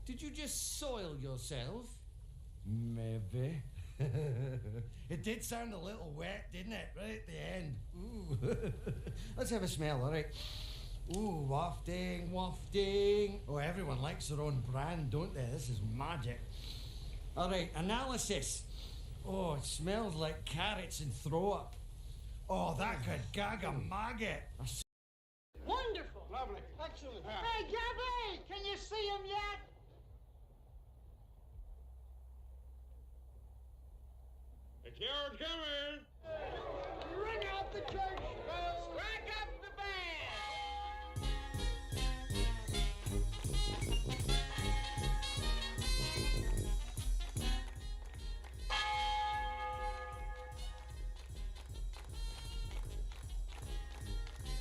Did you just soil yourself? Maybe. It did sound a little wet, didn't it? Right at the end. Ooh. Let's have a smell, all right? Ooh, wafting, wafting. Oh, everyone likes their own brand, don't they? This is magic. All right, analysis. Oh, it smells like carrots and throw up. Oh, that could gag a maggot. Wonderful. Lovely. Excellent. Hey, Gabby, can you see him yet? The Gerald's coming. Ring out the church bells. Crack up the band.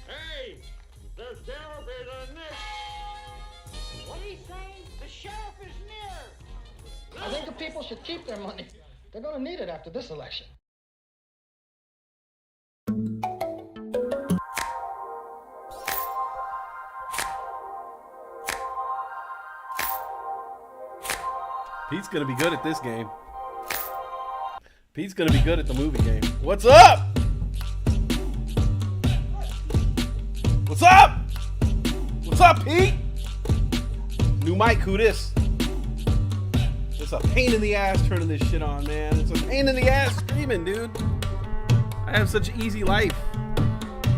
Hey, the sheriff is on this. What are you saying? The sheriff is near. I think the people should keep their money. They're going to need it after this election. Pete's gonna be good at this game. Pete's gonna be good at the movie game. What's up? What's up? What's up, Pete? New mic, who this? It's a pain in the ass turning this shit on, man. It's a pain in the ass streaming, dude. I have such an easy life.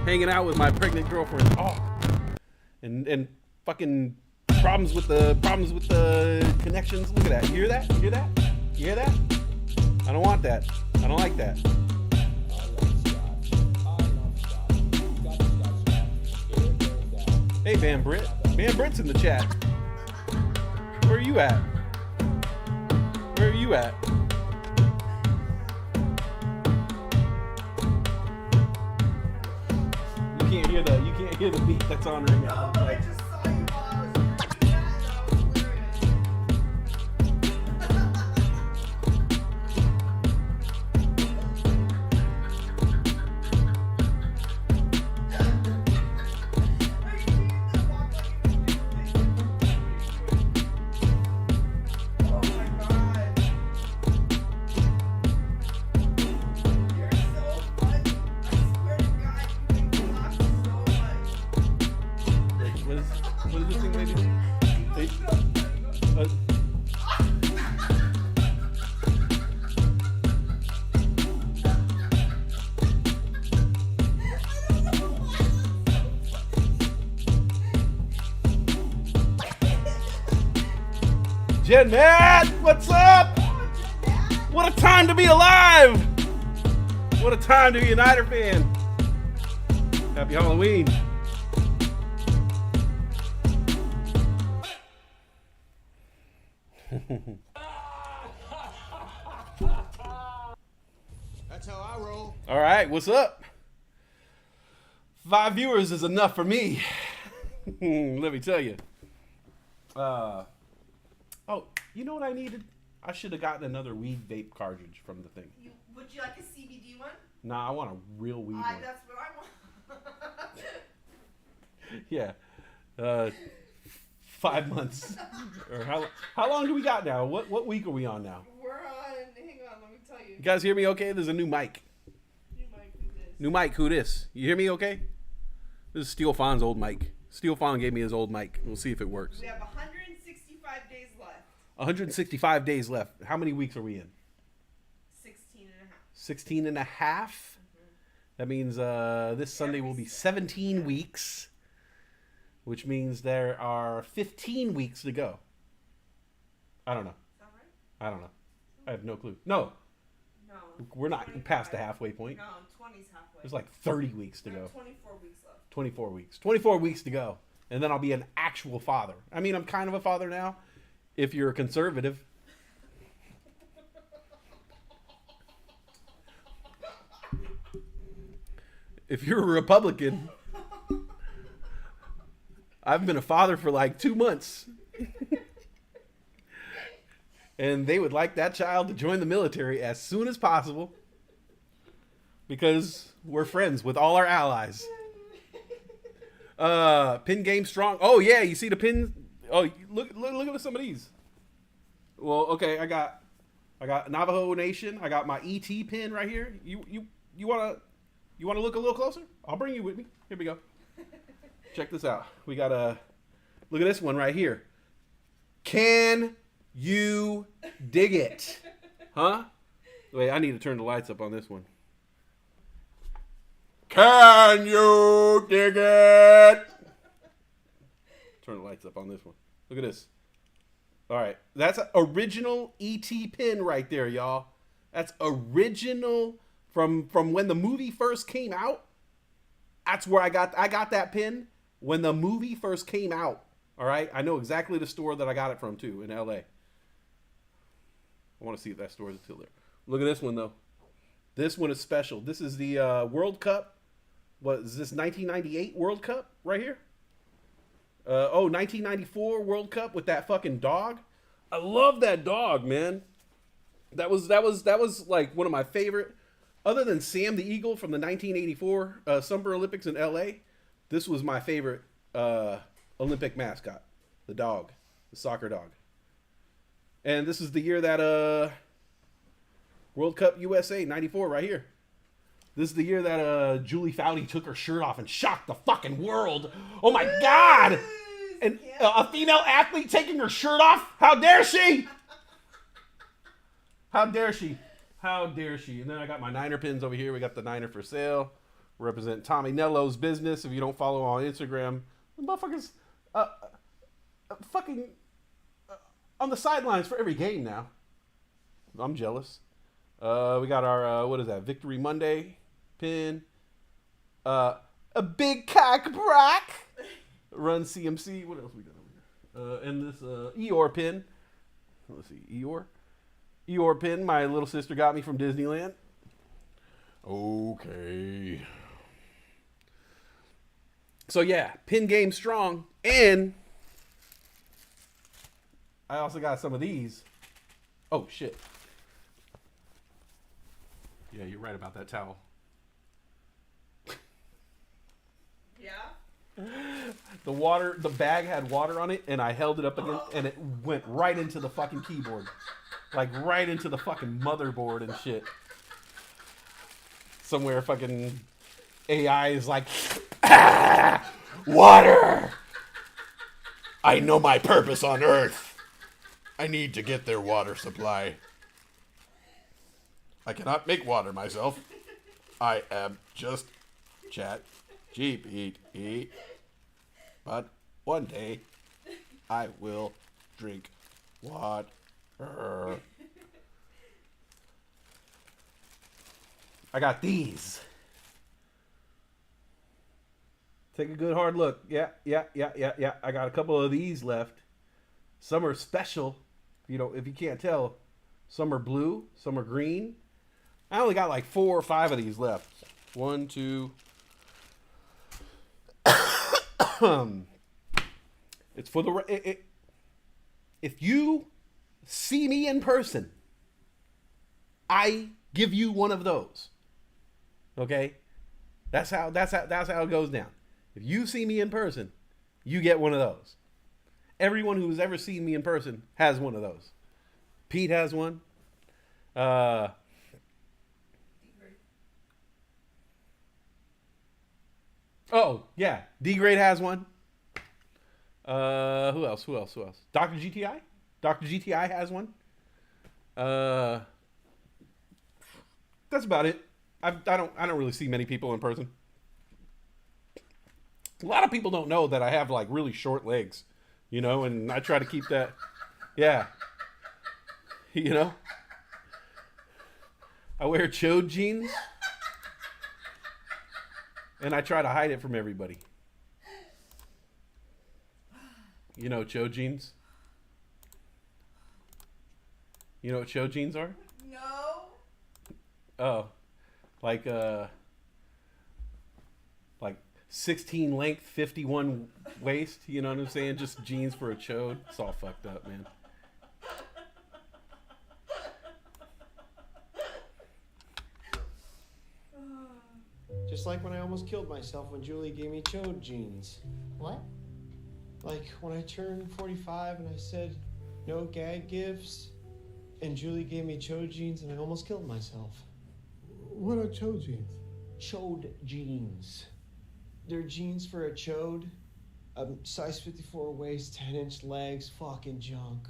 Hanging out with my pregnant girlfriend. Oh. And fucking problems with the connections. Look at that. You hear that? You hear that? You hear that? I don't want that. I don't like that. Hey, Van Britt. Van Britt's in the chat. Where are you at? Where are you at? You can't hear the beat that's on right now. No, I just saw you while I was doing that and I was wearing Oh my god. You're so funny. I swear to God, you make me laugh so much. What is this thing they do? Jen Matt, what's up? What a time to be alive! What a time to be a Niner fan. Happy Halloween. That's how I roll. All right, what's up? 5 viewers is enough for me. Let me tell you. Oh, you know what I needed? I should have gotten another weed vape cartridge from the thing. Would you like a CBD one? Nah, I want a real weed one. That's what I want. Yeah. 5 months. Or how long do we got now? What week are we on now? We're on, hang on, let me tell you. You guys hear me okay? There's a new mic. New mic, who this? You hear me okay? This is Steel Fawn's old mic. Steel Fawn gave me his old mic. We'll see if it works. We have 165 days left. 165 days left. How many weeks are we in? 16 and a half. 16 and a half? That means this Sunday will be 17 weeks, which means there are 15 weeks to go. I don't know. Is that right? I don't know. I have no clue. No, No. we're not 25. past the halfway point. No, 20's halfway. There's like 30 weeks to We go. have 24 weeks left. 24 weeks. 24 weeks to go. And then I'll be an actual father. I mean, I'm kind of a father now, if you're a conservative. If you're a Republican, I've been a father for like 2 months. And they would like that child to join the military as soon as possible because we're friends with all our allies. Pin game strong. Oh yeah, you see the pin? Oh, look at some of these. Well, okay, I got Navajo Nation. I got my ET pin right here. You wanna look a little closer? I'll bring you with me. Here we go. Check this out. We got look at this one right here. Can you dig it? Huh? Wait, I need to turn the lights up on this one. Can you dig it? Turn the lights up on this one. Look at this. All right, that's an original ET pin right there, y'all. That's original from when the movie first came out. That's where I got that pin when the movie first came out. All right, I know exactly the store that I got it from too in LA. I want to see if that store is still there. Look at this one though. This one is special. This is the World Cup. What is this? 1998 World Cup right here. 1994 World Cup with that fucking dog. I love that dog, man. That was like one of my favorite. Other than Sam the Eagle from the 1984 Summer Olympics in LA, this was my favorite Olympic mascot. The dog, the soccer dog. And this is the year that World Cup USA 94 right here. This is the year that Julie Foudy took her shirt off and shocked the fucking world. Oh my God! And a female athlete taking her shirt off? How dare she? How dare she? How dare she? And then I got my Niner pins over here. We got the Niner for sale. Represent Tommy Nello's business. If you don't follow on Instagram, the motherfuckers fucking on the sidelines for every game now. I'm jealous. We got our, what is that? Victory Monday pin. A big cock brack. Run CMC. What else we got over here? And this Eeyore pin. Let's see. Eeyore pin my little sister got me from Disneyland. Okay. So yeah, pin game strong. And I also got some of these. Oh shit. Yeah, you're right about that towel. Yeah? The bag had water on it, and I held it up against, and it went right into the fucking keyboard. Like, right into the fucking motherboard and shit. Somewhere fucking AI is like, water! I know my purpose on Earth. I need to get their water supply. I cannot make water myself. I am just ChatGPT. But one day, I will drink water. I got these. Take a good hard look. Yeah. I got a couple of these left. Some are special. If you can't tell, some are blue, some are green. I only got like 4 or 5 of these left. 1, 2. It's for the. If you see me in person, I give you one of those. Okay, that's how it goes down. If you see me in person, you get one of those. Everyone who's ever seen me in person has one of those. Pete has one. Oh, yeah. D-Grade has one. Who else? Dr. GTI? Dr. GTI has one. That's about it. I don't really see many people in person. A lot of people don't know that I have like really short legs, and I try to keep that. Yeah. I wear chode jeans. And I try to hide it from everybody. Chode jeans? You know what chode jeans are? No. Oh. Like 16 length, 51 waist. You know what I'm saying? Just jeans for a chode. It's all fucked up, man. Just like when I almost killed myself when Julie gave me chode jeans. What? Like when I turned 45 and I said, no gag gifts, And Julie gave me chode jeans and I almost killed myself. What are chode jeans? Chode jeans. They're jeans for a chode. Size 54 waist, 10-inch legs, fucking junk.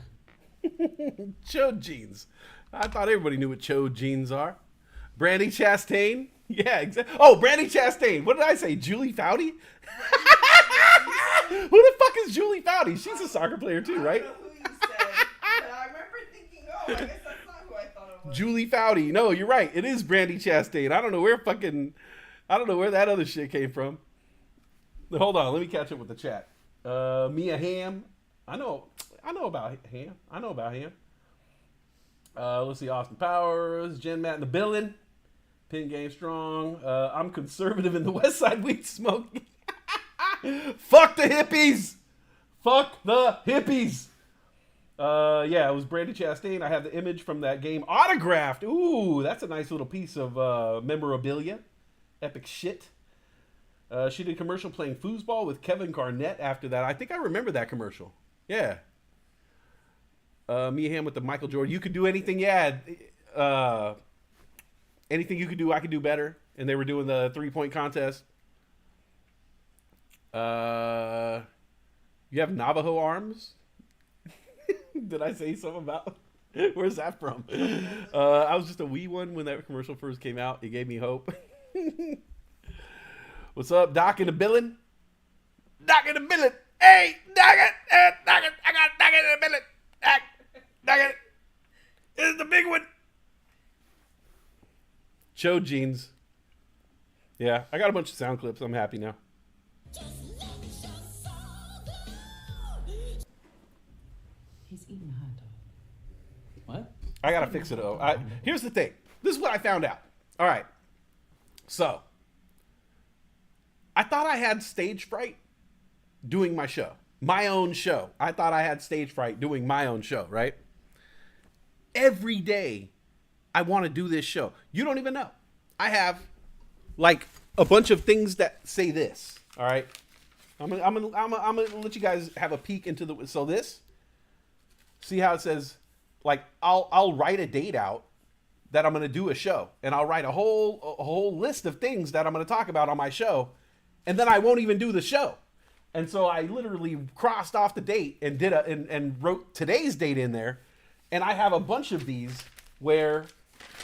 Chode jeans. I thought everybody knew what chode jeans are. Brandy Chastain? Yeah, exactly. Oh, Brandy Chastain. What did I say? Julie Foudy? Who the fuck is Julie Foudy? She's a soccer player too, right? I don't know who you said, but I remember thinking, oh, I guess that's not who I thought it was. Julie Foudy. No, you're right. It is Brandy Chastain. I don't know where that other shit came from. Hold on, let me catch up with the chat. Mia Hamm. I know about Ham. Let's see, Austin Powers, Jen Matt in the building. Pin Game Strong. I'm conservative in the Westside weed smoke. Fuck the hippies. Fuck the hippies. Yeah, it was Brandy Chastain. I have the image from that game autographed. Ooh, that's a nice little piece of memorabilia. Epic shit. She did a commercial playing foosball with Kevin Garnett after that. I think I remember that commercial. Yeah. Mia Hamm with the Michael Jordan. You could do anything, yeah. Anything you could do, I could do better. And they were doing the 3-point contest. You have Navajo arms? Did I say something about? Where's that from? I was just a wee one when that commercial first came out. It gave me hope. What's up, Doc in the billing? Doc in the billing. Hey, Doc it. Doc it. I got Doc in the billing. Doc it. This is the big one. Chode jeans. Yeah, I got a bunch of sound clips. I'm happy now. He's eating a hot dog. What? I gotta fix it though. Here's the thing. This is what I found out. All right. So, I thought I had stage fright doing my show. My own show. I thought I had stage fright doing my own show, right? Every day I want to do this show. You don't even know. I have like a bunch of things that say this. All right. I'm gonna let you guys have a peek into the, so this, see how it says, like, I'll write a date out that I'm going to do a show, and I'll write a whole list of things that I'm going to talk about on my show, and then I won't even do the show. And so I literally crossed off the date and and wrote today's date in there, and I have a bunch of these where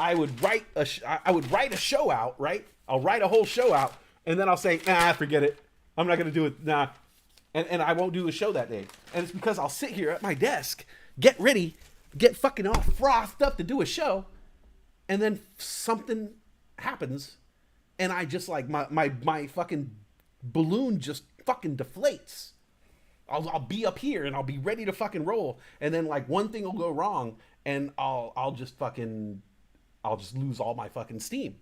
I would write a show out, right? I'll write a whole show out, and then I'll say, nah, forget it. I'm not going to do it. Nah. And I won't do a show that day. And it's because I'll sit here at my desk, get ready, get fucking all frothed up to do a show, and then something happens, and I just like, my fucking balloon just fucking deflates. I'll be up here, and I'll be ready to fucking roll, and then like one thing will go wrong, and I'll just lose all my fucking steam.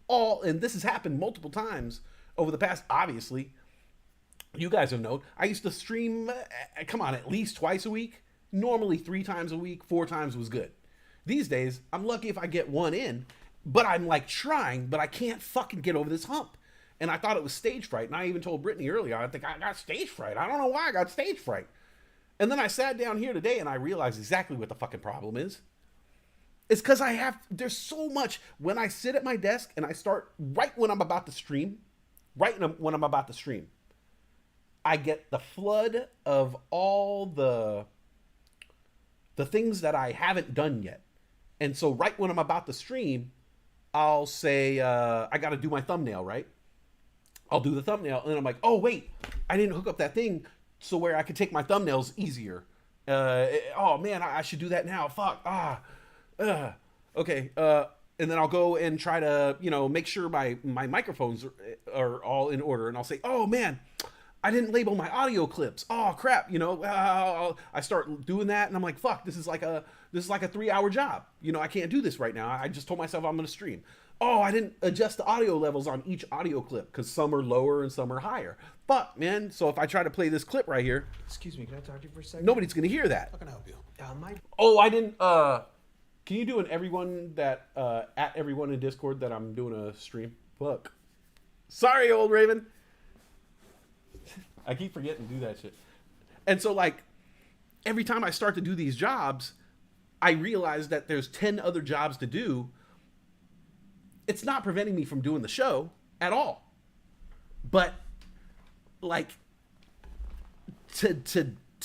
And this has happened multiple times over the past, obviously, you guys have known, I used to stream, come on, at least twice a week. Normally 3 times a week, 4 times was good. These days, I'm lucky if I get one in, but I'm like trying, but I can't fucking get over this hump. And I thought it was stage fright. And I even told Brittany earlier, I think I got stage fright. I don't know why I got stage fright. And then I sat down here today and I realized exactly what the fucking problem is. It's because there's so much, when I sit at my desk and I start right when I'm about to stream, I get the flood of all the things that I haven't done yet. And so right when I'm about to stream, I'll say, I got to do my thumbnail, right? I'll do the thumbnail, and then I'm like, oh, wait, I didn't hook up that thing so where I could take my thumbnails easier. Oh, man, I should do that now. Fuck. Okay. And then I'll go and try to, make sure my microphones are all in order. And I'll say, oh, man, I didn't label my audio clips. Oh, crap. I start doing that, and I'm like, fuck, this is like a 3-hour job. I can't do this right now. I just told myself I'm going to stream. Oh, I didn't adjust the audio levels on each audio clip because some are lower and some are higher. Fuck, man. So if I try to play this clip right here. Excuse me, can I talk to you for a second? Nobody's going to hear that. How can I help you? Oh, I didn't. Can you do at everyone in Discord that I'm doing a stream? Fuck. Sorry, old Raven. I keep forgetting to do that shit. And so, like, every time I start to do these jobs, I realized that there's 10 other jobs to do. It's not preventing me from doing the show at all. But like to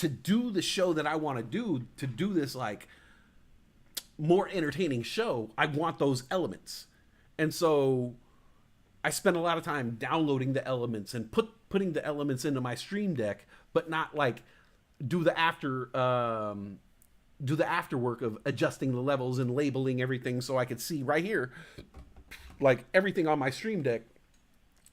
do the show that I want to do this like more entertaining show, I want those elements. And so I spend a lot of time downloading the elements and putting the elements into my stream deck, but not like do the afterwork of adjusting the levels and labeling everything so I could see right here, like everything on my stream deck.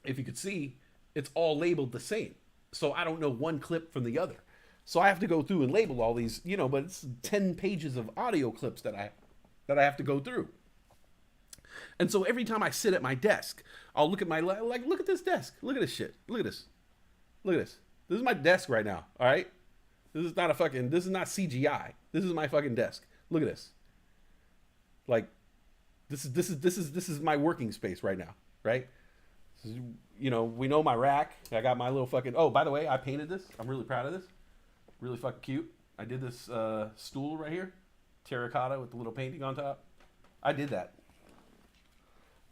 If you could see, it's all labeled the same. So I don't know one clip from the other. So I have to go through and label all these, you know, but it's 10 pages of audio clips that I have to go through. And so every time I sit at my desk, I'll look at my, like, look at this desk. Look at this shit. Look at this. Look at this. This is my desk right now. All right. This is not CGI. This is my fucking desk. Look at this. Like, this is my working space right now. Right. You know, we know my rack. I got my little fucking, oh, by the way, I painted this. I'm really proud of this. Really fucking cute. I did this stool right here. Terracotta with the little painting on top. I did that.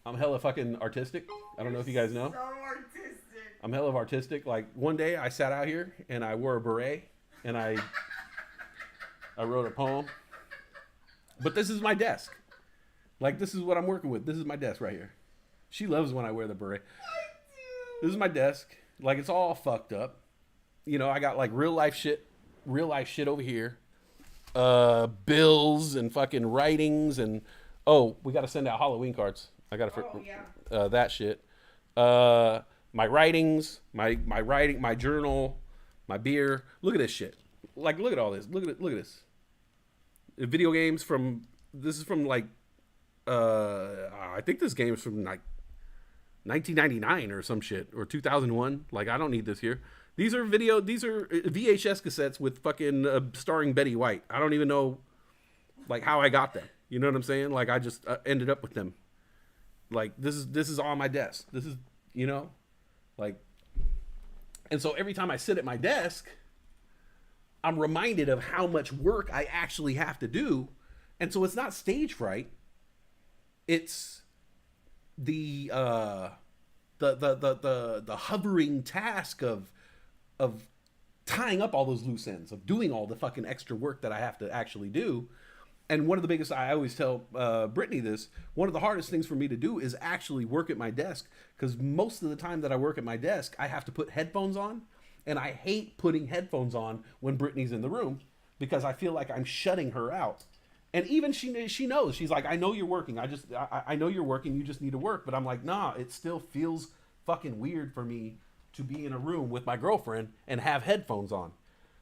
I'm hella fucking artistic. I don't know if you guys know. So artistic. I'm hella artistic. Like, one day I sat out here and I wore a beret and I wrote a poem. But this is my desk. Like, this is what I'm working with. This is my desk right here. She loves when I wear the beret. This is my desk. Like, it's all fucked up. You know, I got like real life shit over here. Bills and fucking writings and, oh, we got to send out Halloween cards. I got to, that shit. My writings, my writing, my journal, my beer. Look at this shit. Like, look at all this. Look at this. Video games this is from like, I think this game is from like 1999 or some shit, or 2001. Like, I don't need this here. These are VHS cassettes with fucking starring Betty White. I don't even know like how I got them. You know what I'm saying? Like, I just ended up with them. Like, this is on my desk. This is, you know, like, and so every time I sit at my desk, I'm reminded of how much work I actually have to do. And so it's not stage fright. It's the hovering task of tying up all those loose ends, of doing all the fucking extra work that I have to actually do. And one of the biggest, I always tell Brittany this, one of the hardest things for me to do is actually work at my desk, because most of the time that I work at my desk, I have to put headphones on, and I hate putting headphones on when Brittany's in the room, because I feel like I'm shutting her out. And even she knows. She's like, I know you're working. I know you're working. You just need to work. But I'm like, nah, it still feels fucking weird for me to be in a room with my girlfriend and have headphones on,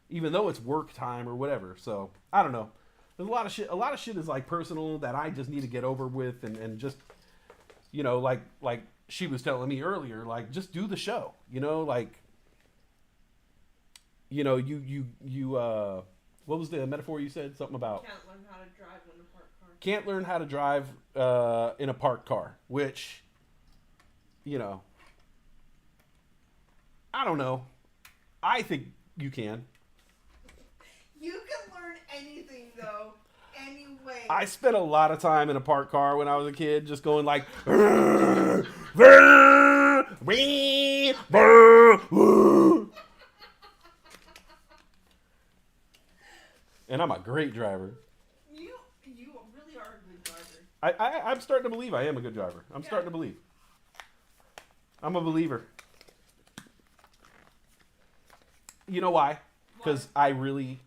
even though it's work time or whatever. So I don't know. There's a lot of shit. A lot of shit is like personal that I just need to get over with, and just, you know, like she was telling me earlier, like, just do the show. You know, like, you know, you what was the metaphor you said? Something about Can't learn how to drive in a parked car. Can't learn how to drive in a parked car, which, you know, I don't know. I think you can. You can learn anything, though. Anyway. I spent a lot of time in a parked car when I was a kid, just going like, and I'm a great driver. You really are a good driver. I'm starting to believe I am a good driver. I'm starting to believe. I'm a believer. You know why? Because I really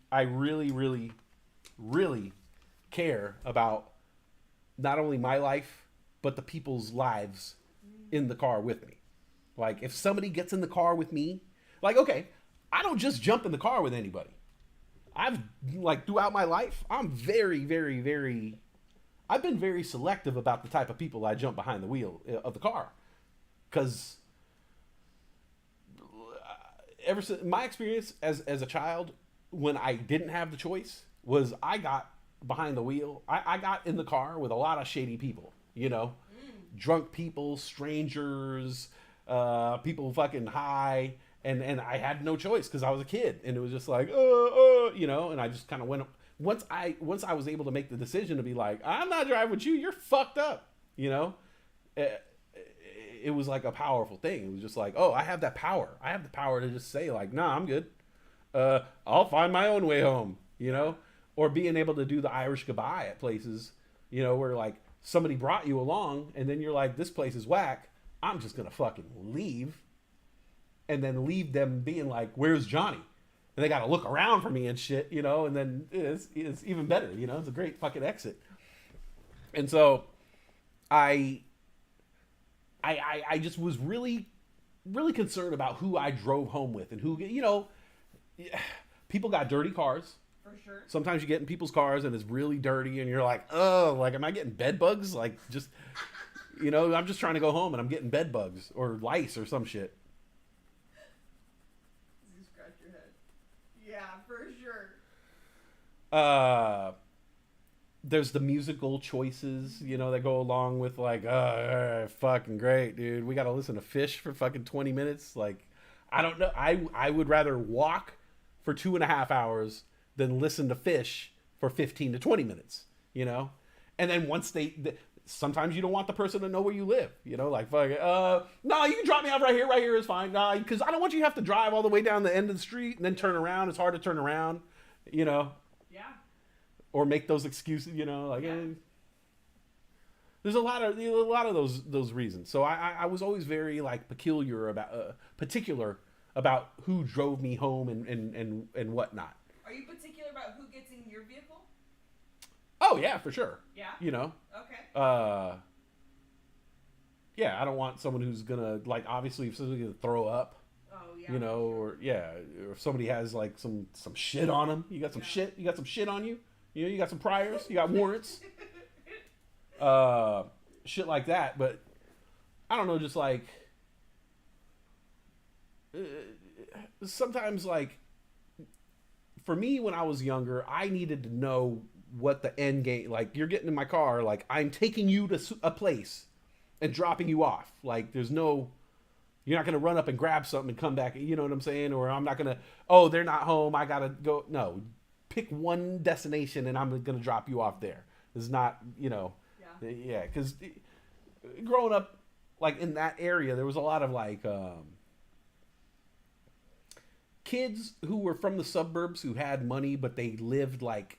care about not only my life, but the people's lives in the car with me. Like, if somebody gets in the car with me, like, okay, I don't just jump in the car with anybody. I've, like, throughout my life, I'm very, very, very, I've been very selective about the type of people I jump behind the wheel of the car. Because ever since my experience as a child, when I didn't have the choice, was I got behind the wheel. I got in the car with a lot of shady people, you know, drunk people, strangers, people fucking high. And I had no choice because I was a kid, and it was just like, you know, and I just kind of once I was able to make the decision to be like, I'm not driving with you, you're fucked up, you know. It was like a powerful thing. It was just like, oh, I have that power. I have the power to just say like, nah, I'm good. I'll find my own way home, you know. Or being able to do the Irish goodbye at places, you know, where like somebody brought you along and then you're like, this place is whack. I'm just gonna fucking leave. And then leave them being like, where's Johnny? And they got to look around for me and shit, you know, and then it's even better, you know, it's a great fucking exit. And so I just was really, really concerned about who I drove home with and who, you know, people got dirty cars. For sure. Sometimes you get in people's cars and it's really dirty and you're like, oh, like, am I getting bed bugs? Like, just, you know, I'm just trying to go home and I'm getting bed bugs or lice or some shit. You scratch your head. Yeah, for sure. There's the musical choices, you know, that go along with like, fucking great, dude. We got to listen to Fish for fucking 20 minutes. Like, I don't know. I would rather walk for 2.5 hours than listen to Fish for 15 to 20 minutes, you know? And then once sometimes you don't want the person to know where you live, you know, like, fuck, no, you can drop me off right here is fine. Nah, because I don't want you to have to drive all the way down the end of the street and then turn around. It's hard to turn around, you know? Yeah. Or make those excuses, you know, like, there's a lot of those reasons. So I was always very like particular about who drove me home and whatnot. Are you particular about who gets in your vehicle? Oh yeah, for sure. Yeah. You know. Okay. Yeah, I don't want someone who's gonna like obviously if somebody's gonna throw up. Oh yeah. You know, or if somebody has like some shit on them. You got some shit. You got some shit on you. You know, you got some priors. You got warrants. Shit like that. But I don't know, just like sometimes like for me when I was younger, I needed to know what the end game, like you're getting in my car, like I'm taking you to a place and dropping you off. Like there's no, you're not going to run up and grab something and come back. You know what I'm saying? Or I'm not going to, oh, they're not home. I got to go. No, pick one destination and I'm going to drop you off there. It's not, you know, yeah. Cause growing up like in that area, there was a lot of like, kids who were from the suburbs who had money, but they lived like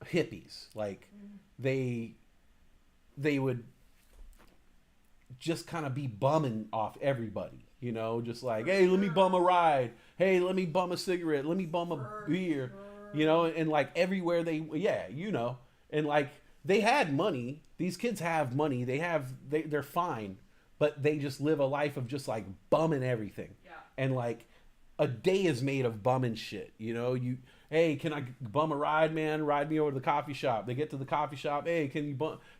hippies. Like they would just kind of be bumming off everybody, you know, just like, hey, let me bum a ride. Hey, let me bum a cigarette. Let me bum a beer, you know, and like everywhere you know, and like they had money. These kids have money. They're fine, but they just live a life of just like bumming everything. Yeah. And like, a day is made of bumming shit, you know. Hey, can I bum a ride, man? Ride me over to the coffee shop. They get to the coffee shop. Hey, can you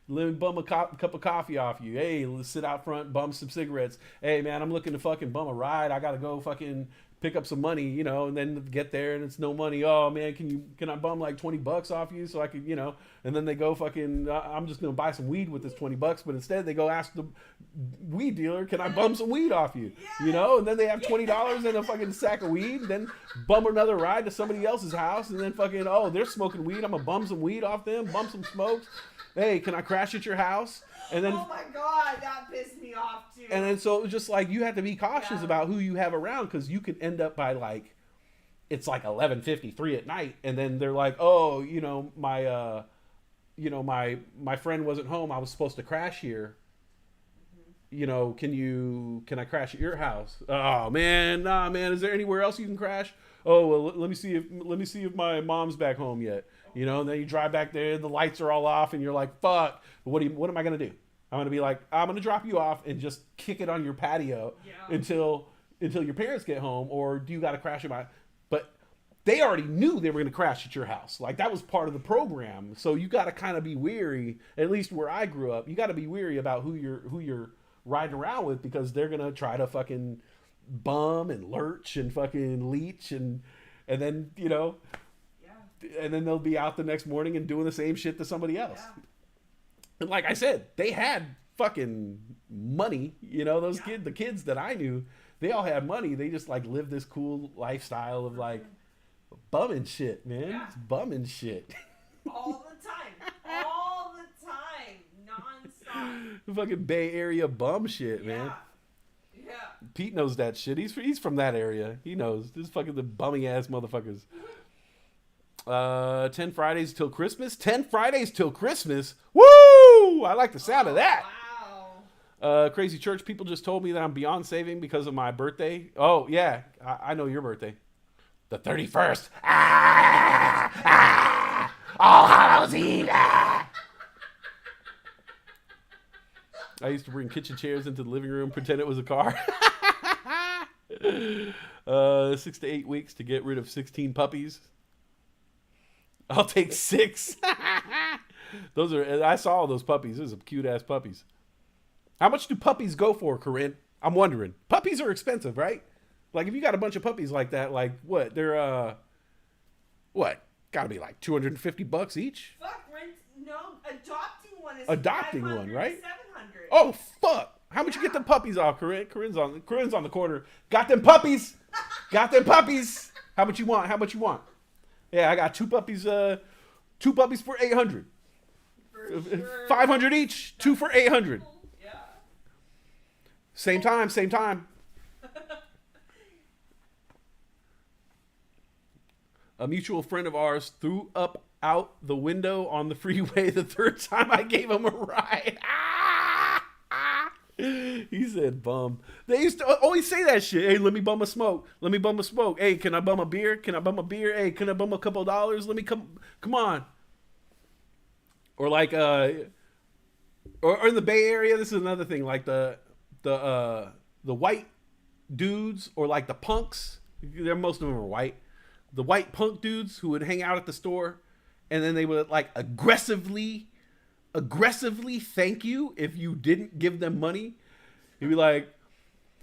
let me bum a cup of coffee off you? Hey, let's sit out front, bum some cigarettes. Hey, man, I'm looking to fucking bum a ride. I gotta go fucking pick up some money, you know. And then get there and it's no money. Oh man, can I bum like $20 off you so I could, you know? And then they go fucking, I'm just gonna buy some weed with this $20, but instead they go ask the weed dealer, can I bum some weed off you? You know, and then they have $20 and a fucking sack of weed, then bum another ride to somebody else's house, and then fucking, oh, they're smoking weed, I'm gonna bum some weed off them, bum some smokes. Hey, can I crash at your house? And then, oh my god, that pissed me off too. And then so it was just like you have to be cautious about who you have around, because you could end up by like, it's like 11:53 at night, and then they're like, oh, you know, my friend wasn't home. I was supposed to crash here. You know, can I crash at your house? Oh man, nah, man. Is there anywhere else you can crash? Oh well, let me see if my mom's back home yet. You know, and then you drive back there, the lights are all off, and you're like, fuck. What am I gonna do? I'm gonna be like, I'm gonna drop you off and just kick it on your patio until your parents get home, or do you got to crash at my? But they already knew they were gonna crash at your house. Like that was part of the program. So you got to kind of be weary. At least where I grew up, you got to be weary about who you're riding around with, because they're gonna try to fucking bum and lurch and fucking leech and then, you know, and then they'll be out the next morning and doing the same shit to somebody else. And like I said, they had fucking money, you know, those kids, the kids that I knew, they all had money. They just like lived this cool lifestyle of like, Bumming shit, man. Yeah. It's bumming shit. All the time. All the time. Non-stop. Fucking Bay Area bum shit, man. Yeah. Pete knows that shit. He's from that area. He knows. This fucking the bummy ass motherfuckers. 10 Fridays till Christmas. 10 Fridays till Christmas. Woo! I like the sound of that. Wow. Crazy church people just told me that I'm beyond saving because of my birthday. Oh, yeah. I know your birthday. The 31st. All Hallows Eve. I used to bring kitchen chairs into the living room, pretend it was a car. 6 to 8 weeks to get rid of 16 puppies. I'll take 6. I saw all those puppies. Those are cute ass puppies. How much do puppies go for, Corinne? I'm wondering. Puppies are expensive, right? Like if you got a bunch of puppies like that, like what? They're what? Gotta be like $250 each. Fuck, rent. No, adopting one is Adopting one, 500 right? to 700. Oh fuck! How much you get them puppies off, Corinne? Corinne's on the corner. Got them puppies. Got them puppies. How much you want? How much you want? Yeah, I got 2 puppies. 2 puppies for 800. For sure. 500 each. 2 for 800. Yeah. Same time. Same time. A mutual friend of ours threw up out the window on the freeway the 3rd time I gave him a ride. He said bum. They used to always say that shit. Hey, let me bum a smoke. Let me bum a smoke. Hey, can I bum a beer? Can I bum a beer? Hey, can I bum a couple dollars? Let me come on. Or like or in the Bay Area, this is another thing. Like the white dudes or like the punks. Most of them are white. The white punk dudes who would hang out at the store, and then they would like aggressively thank you if you didn't give them money. You'd be like,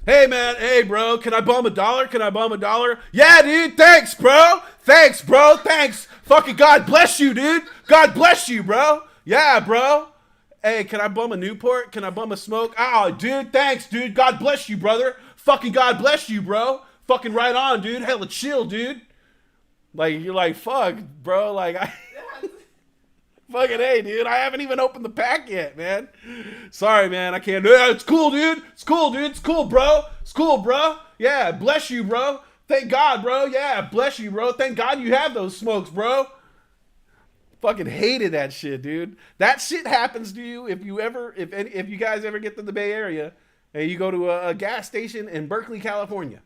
hey man, hey bro, can I bum $1? Can I bum $1? Yeah, dude, thanks, bro. Thanks, bro. Thanks. Fucking God bless you, dude. God bless you, bro. Yeah, bro. Hey, can I bum a Newport? Can I bum a smoke? Oh, dude, thanks, dude. God bless you, brother. Fucking God bless you, bro. Fucking right on, dude. Hella chill, dude. Like, you're like, fuck, bro. Like, fucking hey, dude. I haven't even opened the pack yet, man. Sorry, man. I can't do it. It's cool, dude. It's cool, dude. It's cool, bro. It's cool, bro. Yeah, bless you, bro. Thank God, bro. Yeah, bless you, bro. Thank God you have those smokes, bro. Fucking hated that shit, dude. That shit happens to you if you guys ever get to the Bay Area and you go to a gas station in Berkeley, California.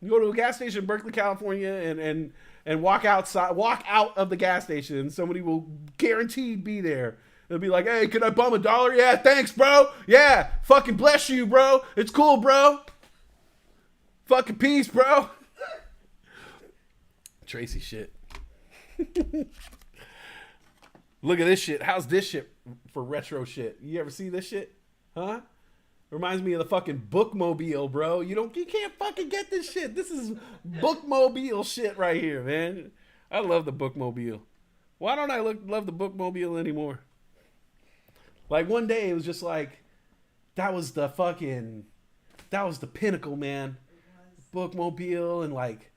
You go to a gas station in Berkeley, California, and walk out of the gas station, and somebody will guaranteed be there. They'll be like, hey, can I bum $1? Yeah, thanks, bro. Yeah, fucking bless you, bro. It's cool, bro. Fucking peace, bro. Tracy shit. Look at this shit. How's this shit for retro shit? You ever see this shit? Huh? Reminds me of the fucking Bookmobile, bro. You can't fucking get this shit. This is Bookmobile shit right here, man. I love the Bookmobile. Why don't I love the Bookmobile anymore? Like one day it was just like, that was the pinnacle, man. Bookmobile, and like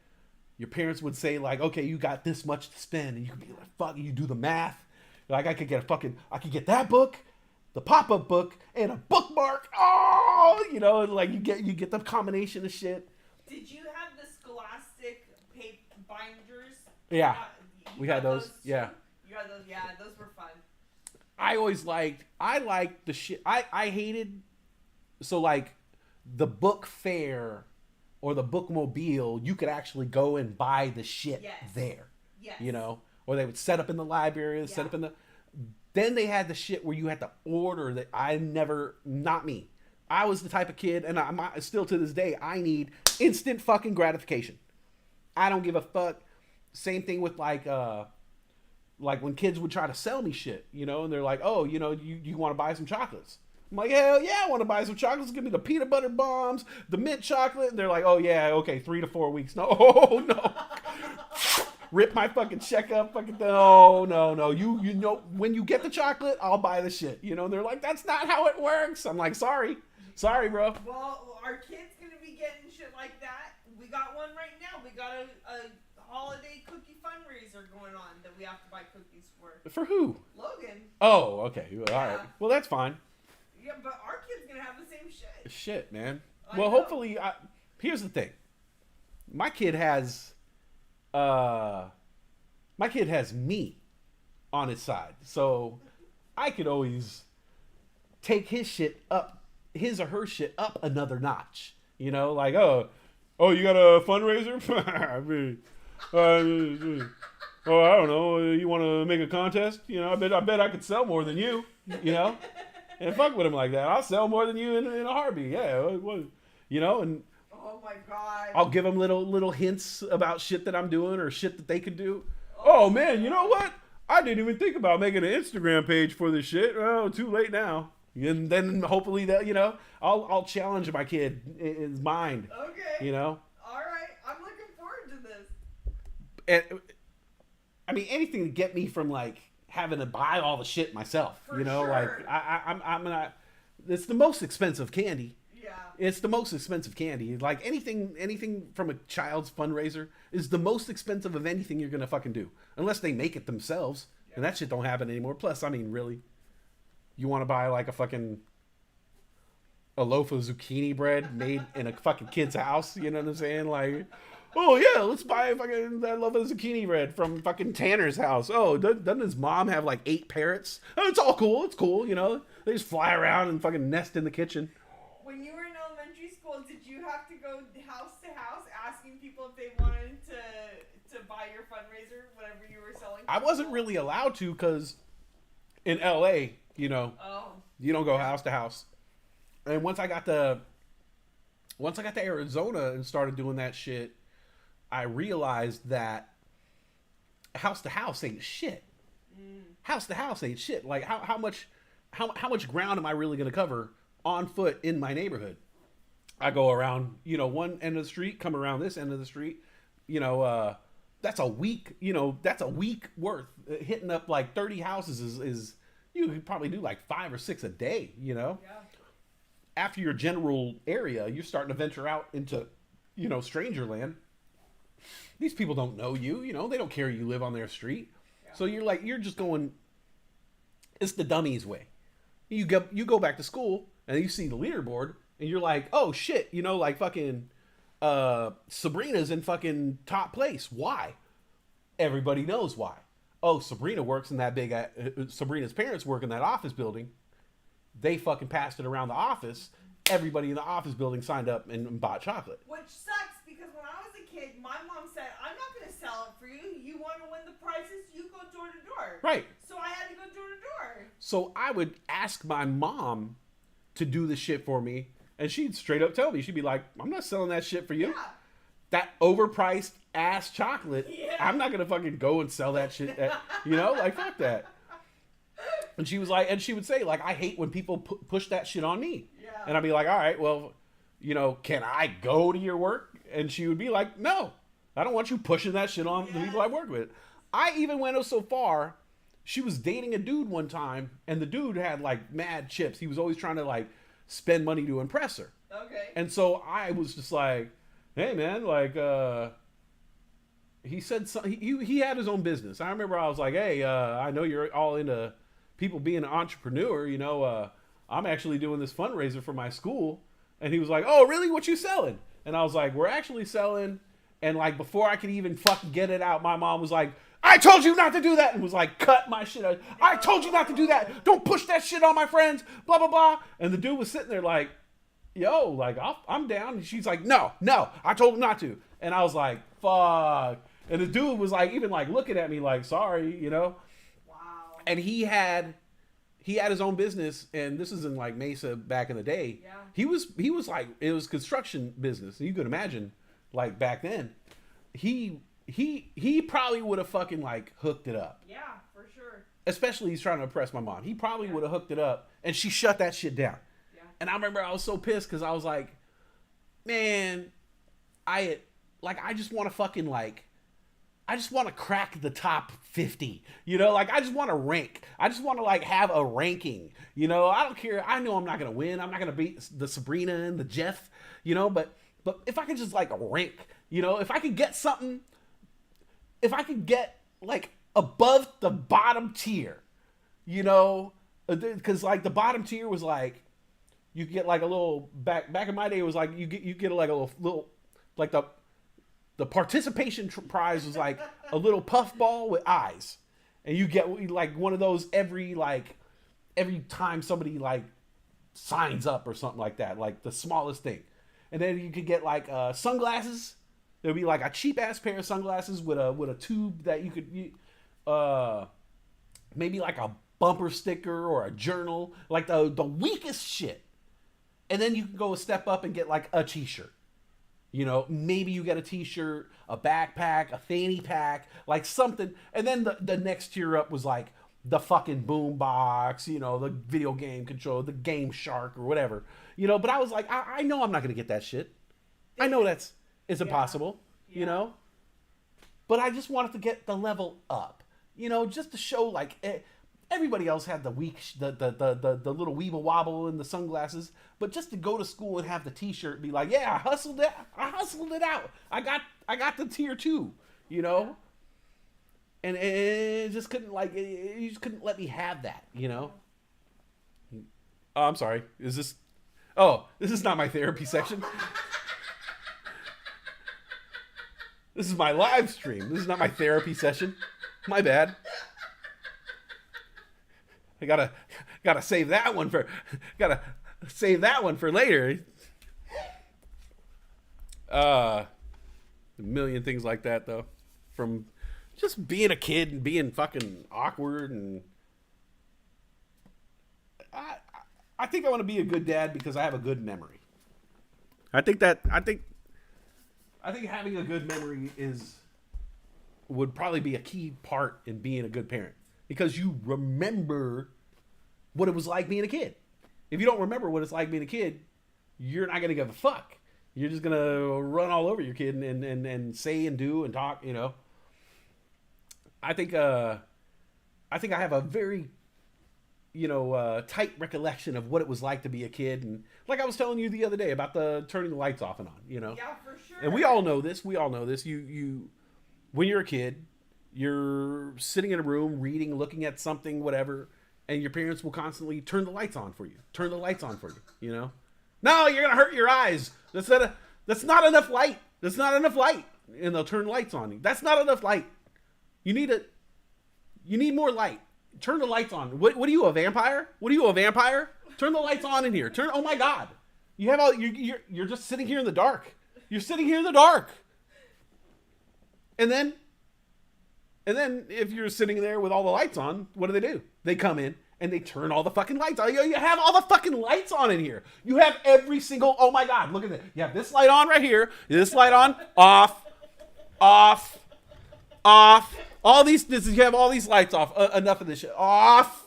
your parents would say like, okay, you got this much to spend, and you could be like, fuck, you do the math. Like I could get that book, the pop-up book, and a bookmark. Oh, like you get the combination of shit. Did you have the Scholastic binders? Yeah, we had those. Yeah. You had those. Yeah, those were fun. I liked the shit. I hated, so like the book fair or the Bookmobile, you could actually go and buy the shit there. Yes. Or they would set up in the library, set up in the. Then they had the shit where you had to order that not me. I was the type of kid, and I'm still to this day, I need instant fucking gratification. I don't give a fuck. Same thing with like when kids would try to sell me shit, and they're like, oh, you want to buy some chocolates? I'm like, hell yeah, I want to buy some chocolates. Give me the peanut butter bombs, the mint chocolate. And they're like, oh yeah, okay, 3 to 4 weeks. No, no. Rip my fucking check up, fucking no. You when you get the chocolate, I'll buy the shit. And they're like, that's not how it works. I'm like, sorry, bro. Well, our kid's gonna be getting shit like that. We got one right now. We got a holiday cookie For who? Logan. Oh, okay. All Yeah. right. Well, that's fine. Yeah, but our kid's gonna have the same shit. Shit, man. I Well, know. hopefully, here's the thing. My kid has me on his side, so I could always take his or her shit up another notch. You know, like, oh, you got a fundraiser? I mean, oh, I don't know. You want to make a contest? You know, I bet I could sell more than you. You know, and fuck with him like that. I'll sell more than you in a heartbeat. Yeah, you know, and Oh my god. I'll give them little hints about shit that I'm doing or shit that they could do. Oh man, you know what? I didn't even think about making an Instagram page for this shit. Oh, too late now. And then hopefully that, you know, I'll challenge my kid in his mind. Okay. You know. All right. I'm looking forward to this. And I mean, anything to get me from like having to buy all the shit myself. For you know, sure. like I'm not. It's the most expensive candy. Yeah. It's the most expensive candy. Like anything from a child's fundraiser is the most expensive of anything you're gonna fucking do, unless they make it themselves, and that shit don't happen anymore. Plus, I mean, really, you want to buy like a loaf of zucchini bread made in a fucking kid's house? You know what I'm saying? Like, oh yeah, let's buy fucking that loaf of zucchini bread from fucking Tanner's house. Oh, doesn't his mom have like 8 parrots? Oh, it's all cool. It's cool. You know, they just fly around and fucking nest in the kitchen. When you were in elementary school, did you have to go house to house asking people if they wanted to buy your fundraiser, whatever you were selling? I wasn't really allowed to because in LA, you know, you don't go house to house. And once I got to Arizona and started doing that shit, I realized that house to house ain't shit. House to house ain't shit. Like how much ground am I really gonna cover on foot in my neighborhood? I go around, you know, one end of the street, come around this end of the street, you know, that's a week, you know, that's a week worth. Hitting up like 30 houses is you could probably do like 5 or 6 a day, you know. Yeah. After your general area, you're starting to venture out into, you know, stranger land. These people don't know you, you know, they don't care you live on their street. Yeah. So you're just going, it's the dummies way. You go back to school and you see the leaderboard and you're like, oh shit, you know, like fucking Sabrina's in fucking top place. Why? Everybody knows why. Oh, Sabrina works in that big, Sabrina's parents work in that office building. They fucking passed it around the office. Everybody in the office building signed up and bought chocolate. Which sucks because when I was a kid, my mom said, I'm not going to sell it for you. You want to win the prizes, you go door to door. Right. So I had to go door to door. So I would ask my mom to do the shit for me, and she'd straight up tell me, she'd be like, I'm not selling that shit for you. Yeah. That overpriced ass chocolate, Yeah. I'm not going to fucking go and sell that shit. You know, like fuck that. And she was like, and she would say, like, I hate when people push that shit on me. Yeah. And I'd be like, all right, well, you know, can I go to your work? And she would be like, no, I don't want you pushing that shit on the people I work with. I even went so far, she was dating a dude one time, and the dude had like mad chips. He was always trying to like spend money to impress her. Okay. And so I was just like, hey man, like, he said something, he had his own business. I remember I was like, hey, I know you're all into people being an entrepreneur, you know, I'm actually doing this fundraiser for my school. And he was like, oh, really? What you selling? And I was like, we're actually selling. And like, before I could even fucking get it out, my mom was like, I told you not to do that. And was like, cut my shit out. I told you not to do that. Don't push that shit on my friends, blah, blah, blah. And the dude was sitting there like, yo, like, I'm down. And she's like, no, I told him not to. And I was like, fuck. And the dude was like, even like looking at me like, sorry, you know? And he had his own business, and this is in like Mesa back in the day. Yeah. He was like, it was construction business. You could imagine, like back then, he probably would have fucking like hooked it up. Yeah, for sure. Especially he's trying to impress my mom. He probably would have hooked it up, and she shut that shit down. Yeah. And I remember I was so pissed because I was like, man, I just want to fucking like. I just want to crack the top 50, you know, like I just want to rank. I just want to like have a ranking, you know, I don't care. I know I'm not going to win. I'm not going to beat the Sabrina and the Jeff, you know, but if I could just like rank, you know, if I could get something, if I could get like above the bottom tier, you know, because like the bottom tier was like, you get like a little back in my day, it was like you get like a little like the participation prize was like a little puff ball with eyes, and you get like one of those every time somebody like signs up or something like that, like the smallest thing. And then you could get like sunglasses. There'd be like a cheap ass pair of sunglasses with a tube that you could maybe like a bumper sticker or a journal, like the weakest shit. And then you can go a step up and get like a t-shirt. You know, maybe you get a t-shirt, a backpack, a fanny pack, like something. And then the next tier up was like the fucking boom box, you know, the video game controller, the Game Shark or whatever. You know, but I was like, I know I'm not going to get that shit. I know it's impossible, you know. But I just wanted to get the level up, you know, just to show like everybody else had the little weeble wobble and the sunglasses, but just to go to school and have the t-shirt and be like, yeah, I hustled it out. I got the tier 2, you know. And it just couldn't you just couldn't let me have that, you know. Oh, I'm sorry. This is not my therapy section. This is my live stream. This is not my therapy session. My bad. I gotta save that one for later. A million things like that though, from just being a kid and being fucking awkward, and I think I want to be a good dad because I have a good memory. I think having a good memory would probably be a key part in being a good parent, because you remember what it was like being a kid. If you don't remember what it's like being a kid, you're not gonna give a fuck. You're just gonna run all over your kid and say and do and talk, you know. I think I have a very, you know, tight recollection of what it was like to be a kid, and like I was telling you the other day about the turning the lights off and on, you know. Yeah, for sure. And we all know this. You when you're a kid, you're sitting in a room reading, looking at something, whatever, and your parents will constantly turn the lights on for you. Turn the lights on for you, you know? No, you're gonna hurt your eyes. That's not enough light. That's not enough light. And they'll turn lights on you. That's not enough light. You need more light. Turn the lights on. What are you, a vampire? What are you, a vampire? Turn the lights on in here. Oh my God. You're just sitting here in the dark. You're sitting here in the dark. And then if you're sitting there with all the lights on, what do? They come in and they turn all the fucking lights on. You have all the fucking lights on in here. You have every single, oh my God, look at this. You have this light on right here. This light on, off. All these, you have all these lights off. Enough of this shit. Off.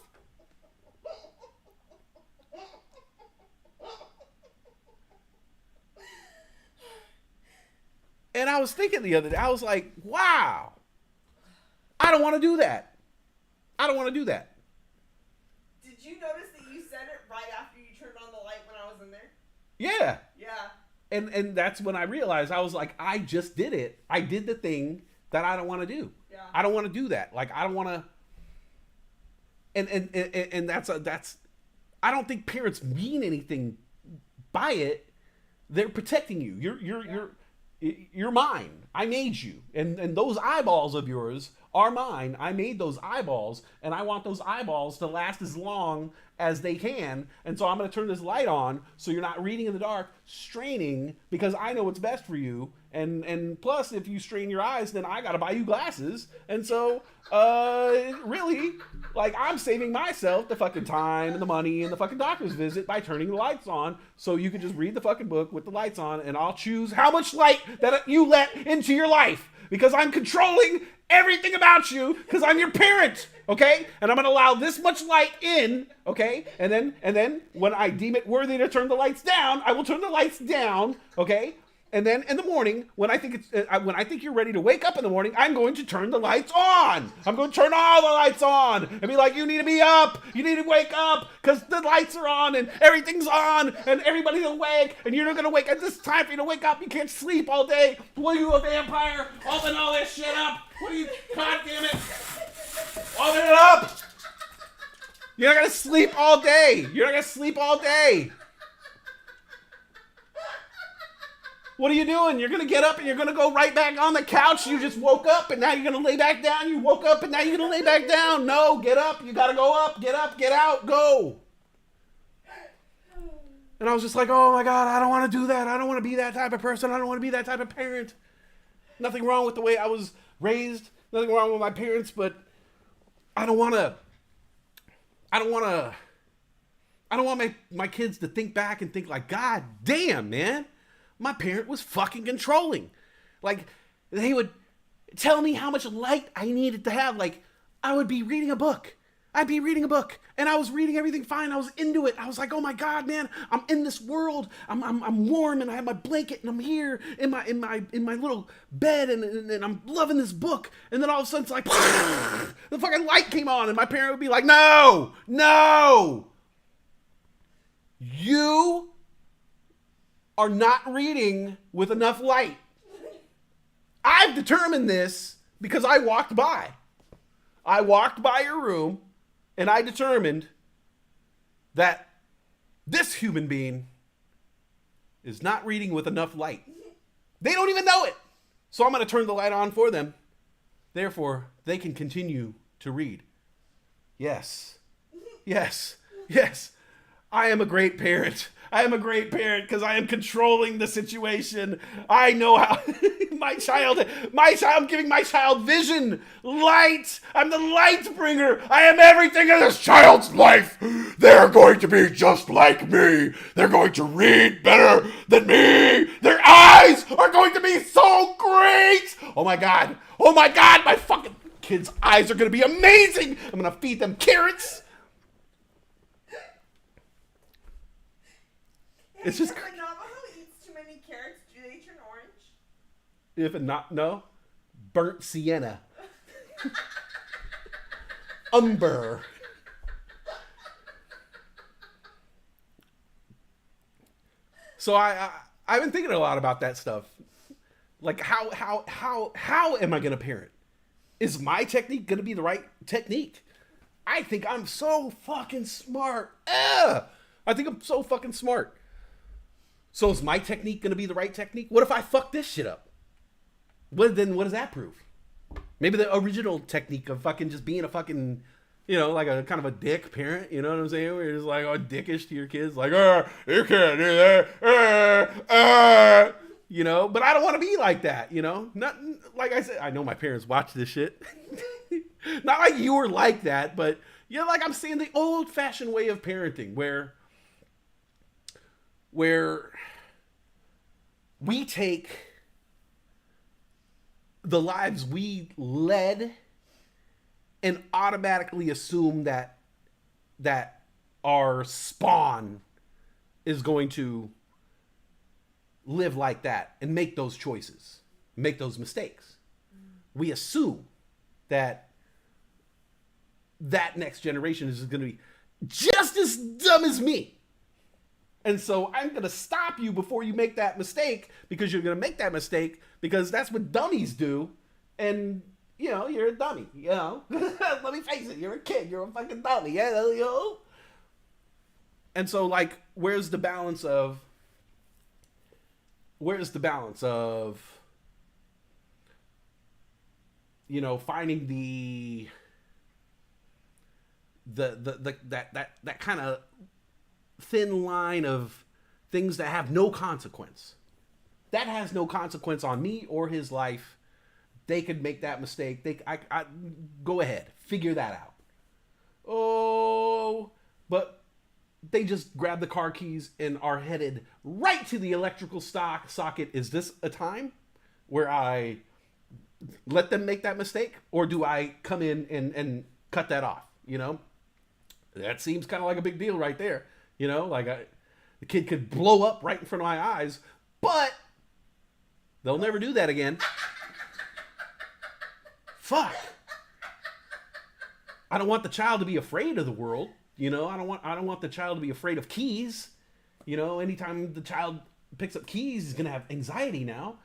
And I was thinking the other day, I was like, wow, I don't want to do that. Did you notice that you said it right after you turned on the light when I was in there? Yeah. Yeah. And that's when I realized, I was like, I just did it. I did the thing that I don't want to do. Yeah. I don't want to do that. Like, I don't want to. And that's I don't think parents mean anything by it. They're protecting you. You're mine. I made you. And those eyeballs of yours are mine. I made those eyeballs, and I want those eyeballs to last as long as they can. And so I'm going to turn this light on so you're not reading in the dark, straining, because I know what's best for you. And plus, if you strain your eyes, then I got to buy you glasses. And so, really, like, I'm saving myself the fucking time and the money and the fucking doctor's visit by turning the lights on, so you can just read the fucking book with the lights on, and I'll choose how much light that you let into your life, because I'm controlling everything about you, because I'm your parent, okay? And I'm going to allow this much light in, okay? And then when I deem it worthy to turn the lights down, I will turn the lights down, okay? And then in the morning, when I think you're ready to wake up in the morning, I'm going to turn the lights on. I'm going to turn all the lights on and be like, you need to be up. You need to wake up because the lights are on and everything's on and everybody's awake and you're not going to wake up. This time for you to wake up. You can't sleep all day. What are you, a vampire? Open all this shit up. What are you? God damn it. Open it up! You're not gonna sleep all day. You're not gonna sleep all day. What are you doing? You're gonna get up and you're gonna go right back on the couch. You just woke up and now you're gonna lay back down. You woke up and now you're gonna lay back down. No, get up. You gotta go up. Get up. Get out. Go. And I was just like, oh my God, I don't want to do that. I don't want to be that type of person. I don't want to be that type of parent. Nothing wrong with the way I was raised. Nothing wrong with my parents, but I don't want my kids to think back and think like, God damn, man, my parent was fucking controlling. Like, they would tell me how much light I needed to have. Like, I would be reading a book. I'd be reading a book and I was reading everything fine. I was into it. I was like, oh my God, man, I'm in this world. I'm warm and I have my blanket and I'm here in my little bed and I'm loving this book. And then all of a sudden it's like, the fucking light came on and my parent would be like, no, you are not reading with enough light. I've determined this because I walked by. I walked by your room and I determined that this human being is not reading with enough light. They don't even know it. So I'm going to turn the light on for them. Therefore, they can continue to read. Yes. Yes. Yes. I am a great parent. I am a great parent because I am controlling the situation. I know how I'm giving my child vision, light. I'm the light bringer. I am everything in this child's life. They're going to be just like me. They're going to read better than me. Their eyes are going to be so great. Oh my God, my fucking kids' eyes are going to be amazing. I'm going to feed them carrots. It's just. If a Navajo eats too many carrots, do they turn orange? If it not, no. Burnt sienna. Umber. So I've been thinking a lot about that stuff. Like how am I gonna parent? Is my technique gonna be the right technique? I think I'm so fucking smart. I think I'm so fucking smart. So is my technique going to be the right technique? What if I fuck this shit up? What does that prove? Maybe the original technique of fucking just being a fucking, like a kind of a dick parent, you know what I'm saying? Where you're just like, dickish to your kids, like, you can't do that, but I don't want to be like that, Not, like I said, I know my parents watch this shit. Not like you were like that, but, like I'm saying the old-fashioned way of parenting, where we take the lives we led and automatically assume that our spawn is going to live like that and make those choices, make those mistakes. We assume that next generation is going to be just as dumb as me. And so I'm going to stop you before you make that mistake, because you're going to make that mistake because that's what dummies do. And, you're a dummy, Let me face it. You're a kid. You're a fucking dummy, And so, like, where's the balance of finding that kind of thin line of things that have no consequence. That has no consequence on me or his life. They could make that mistake. I go ahead, figure that out. Oh, but they just grab the car keys and are headed right to the electrical socket. Is this a time where I let them make that mistake, or do I come in and cut that off? That seems kind of like a big deal right there. The kid could blow up right in front of my eyes, but they'll never do that again. Fuck. I don't want the child to be afraid of the world. I don't want the child to be afraid of keys. Anytime the child picks up keys, he's gonna have anxiety now.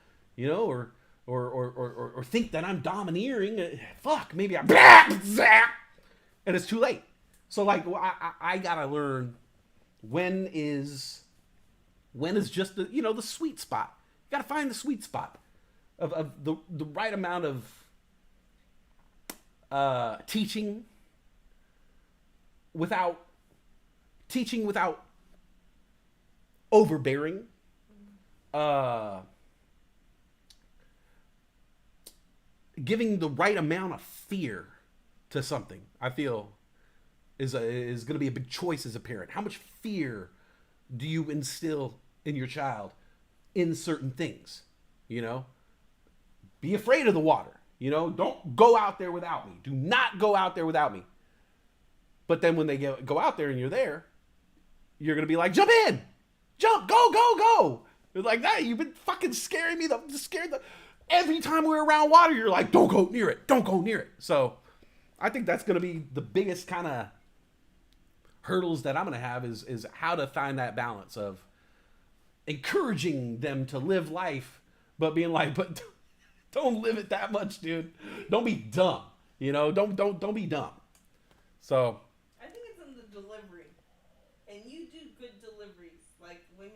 Or think that I'm domineering. Fuck, maybe I and it's too late. So like I gotta learn when is just the the sweet spot. You gotta find the sweet spot of the right amount of teaching without overbearing. Giving the right amount of fear to something, I feel, is going to be a big choice as a parent. How much fear do you instill in your child in certain things? Be afraid of the water. Don't go out there without me. Do not go out there without me. But then when they go out there and you're there, you're going to be like, jump in, jump, go. You're like, that, you've been fucking scaring me, every time we're around water, you're like, don't go near it. So I think that's going to be the biggest kind of hurdles that I'm going to have is how to find that balance of encouraging them to live life, but being like, but don't live it that much, dude. Don't be dumb. Don't be dumb. So I think it's in the delivery, and you do good deliveries. Like when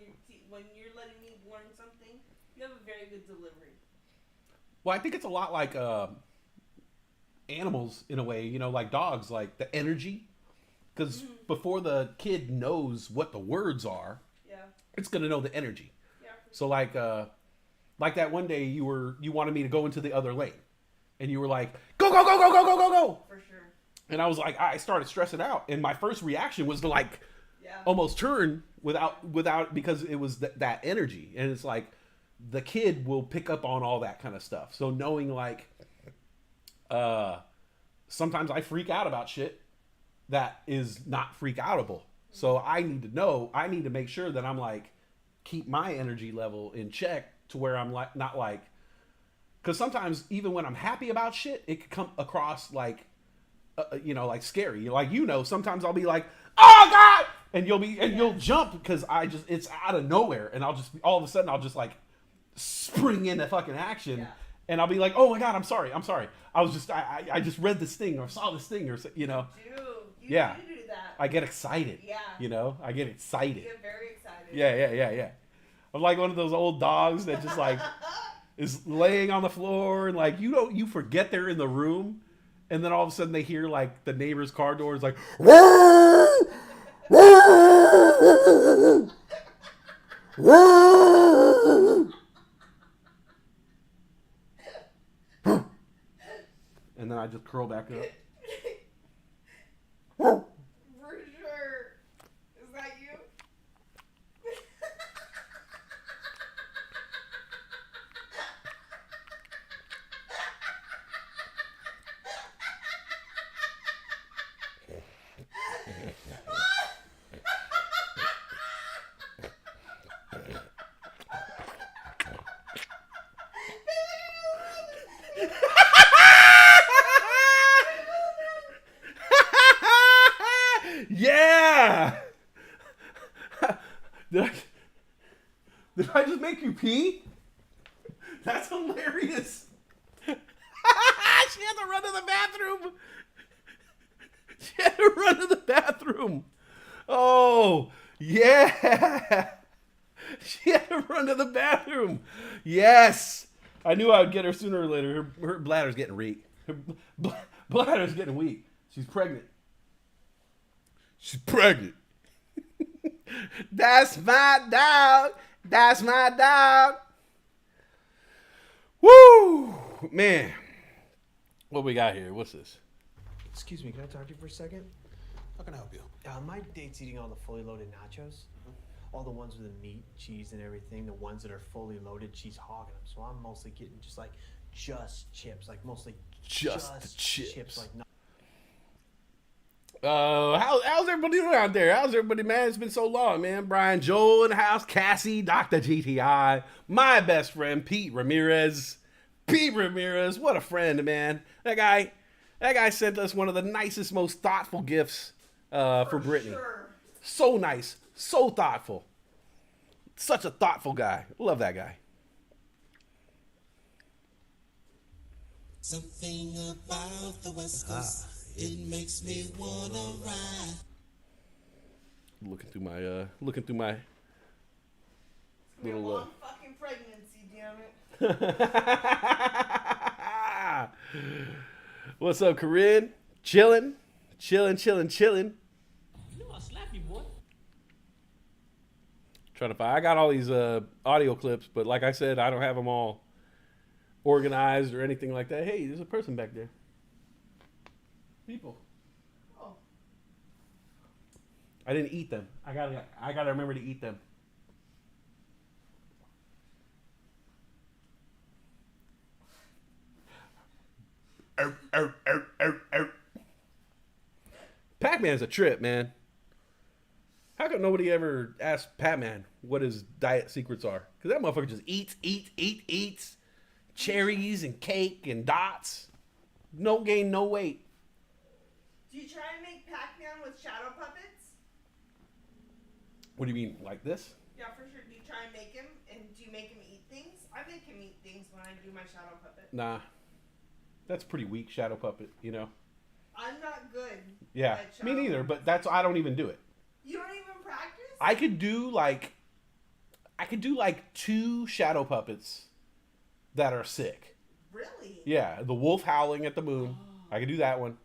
you're letting me learn something, you have a very good delivery. Well, I think it's a lot like animals in a way, like dogs, like the energy. Because before the kid knows what the words are, it's going to know the energy. Yeah, so like that one day you wanted me to go into the other lane. And you were like, go. For sure. And I was like, I started stressing out. And my first reaction was to almost turn without because it was that energy. And it's like, the kid will pick up on all that kind of stuff. So knowing sometimes I freak out about shit that is not freak outable. So I need to make sure that I'm keep my energy level in check to where I'm because sometimes even when I'm happy about shit, it could come across scary. Sometimes I'll be like, oh God! And you'll jump because it's out of nowhere. And all of a sudden I'll just spring into fucking action, and I'll be like, "Oh my God, I'm sorry. I just read this thing or saw this thing or Dude, you do do that. I get excited. Yeah. I get excited. You get very excited. Yeah. I'm like one of those old dogs that just is laying on the floor and you forget they're in the room, and then all of a sudden they hear the neighbor's car door is like, and then I just curl back up. For sure. Is that you? Yeah! Did I just make you pee? That's hilarious. She had to run to the bathroom. Oh, yeah. She had to run to the bathroom. Yes. I knew I would get her sooner or later. Her bladder's getting weak. Her bladder's getting weak. She's pregnant. That's my dog. Woo! Man. What we got here? What's this? Excuse me, can I talk to you for a second? How can I help you? My date's eating all the fully loaded nachos. All the ones with the meat, cheese, and everything. The ones that are fully loaded, she's hogging them. So I'm mostly getting just chips. Mostly just chips. How's everybody doing out there? How's everybody, man? It's been so long, man. Brian Joel in the house, Cassie, Dr. GTI, my best friend, Pete Ramirez. What a friend, man. That guy sent us one of the nicest, most thoughtful gifts for Brittany. Sure. So nice, so thoughtful. Such a thoughtful guy. Love that guy. Something about the West Coast. It makes me wanna ride. Looking through my It's gonna be a little. long fucking pregnancy, damn it. What's up, Corinne? Chilling. You know I'll slap you, boy. Trying to find. I got all these audio clips, but like I said, I don't have them all organized or anything like that. Hey, there's a person back there. People. Oh. I didn't eat them. I gotta remember to eat them. Pac-Man's a trip, man. How come nobody ever asked Pac-Man what his diet secrets are? Because that motherfucker just eats cherries and cake and dots. No gain, no weight. Do you try and make Pac-Man with shadow puppets? What do you mean, like this? Yeah, for sure. Do you try and make him? And do you make him eat things? I make him eat things when I do my shadow puppet. Nah. That's pretty weak, shadow puppet, you know? I'm not good. Yeah, at me shadow neither, puppets. but I don't even do it. You don't even practice? I could do like 2 shadow puppets that are sick. Really? Yeah, the wolf howling at the moon. I could do that one.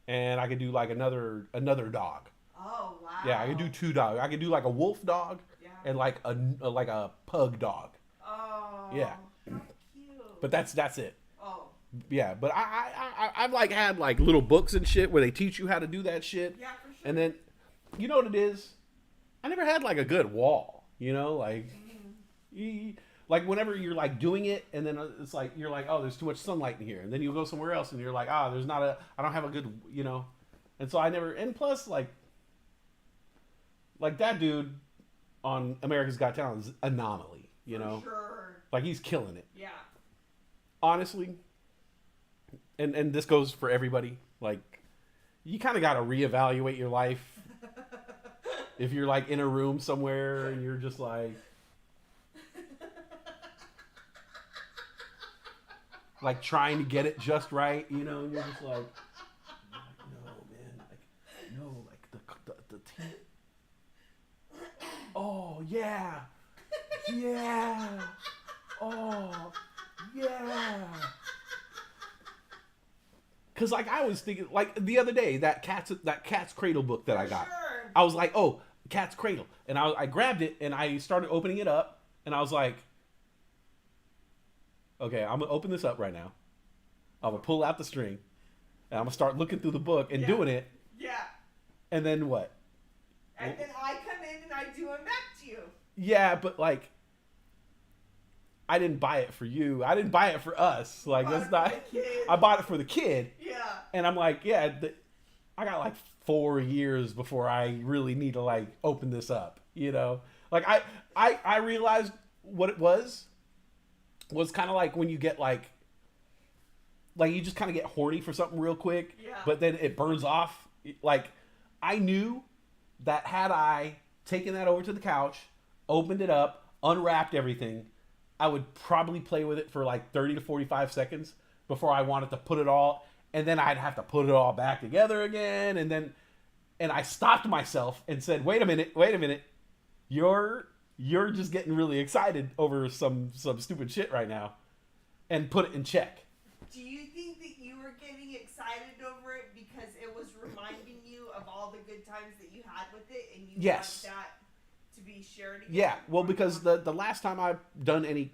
And I could do like another dog. Oh, wow. Yeah, I could do 2 dogs. I could do like a wolf dog and like a pug dog. Oh. Yeah. How cute. But that's it. Oh. Yeah, but I've like had like little books and shit where they teach you how to do that shit. Yeah, for sure. And then, you know what it is? I never had like a good wall, you know, like, like whenever you're like doing it and then it's like, you're like, oh, there's too much sunlight in here. And then you go somewhere else and you're like, I don't have a good, you know. And so I never, and plus like that dude on America's Got Talent is anomaly, you know. Sure. Like he's killing it. Yeah. Honestly. And this goes for everybody. Like, you kind of got to reevaluate your life. If you're like in a room somewhere and you're just like trying to get it just right, you know, and you're just like, no, man, like, no, like the teeth. Oh, yeah. Yeah. Oh, yeah. Cause like I was thinking, like the other day, that cat's cradle book that I got, Sure. I was like, oh, cat's cradle, and I grabbed it and I started opening it up, and I was like, okay, I'm gonna open this up right now. I'm gonna pull out the string, and I'm gonna start looking through the book and doing it. Yeah. And then what? And then I come in and I do them back to you. Yeah, but like, I didn't buy it for you. I didn't buy it for us. Like, that's not. I bought it for the kid. Yeah. And I'm like, yeah, I got like 4 years before I really need to like open this up. You know, like I realized what it was kind of like when you get like you just kind of get horny for something real quick, but then it burns off. Like, I knew that had I taken that over to the couch, opened it up, unwrapped everything, I would probably play with it for like 30 to 45 seconds before I wanted to put it all, and then I'd have to put it all back together again, and I stopped myself and said, wait a minute, you're just getting really excited over some stupid shit right now, and put it in check. Do you think that you were getting excited over it because it was reminding you of all the good times that you had with it, and you want that to be shared again? Yeah, well, because the last time I've done any,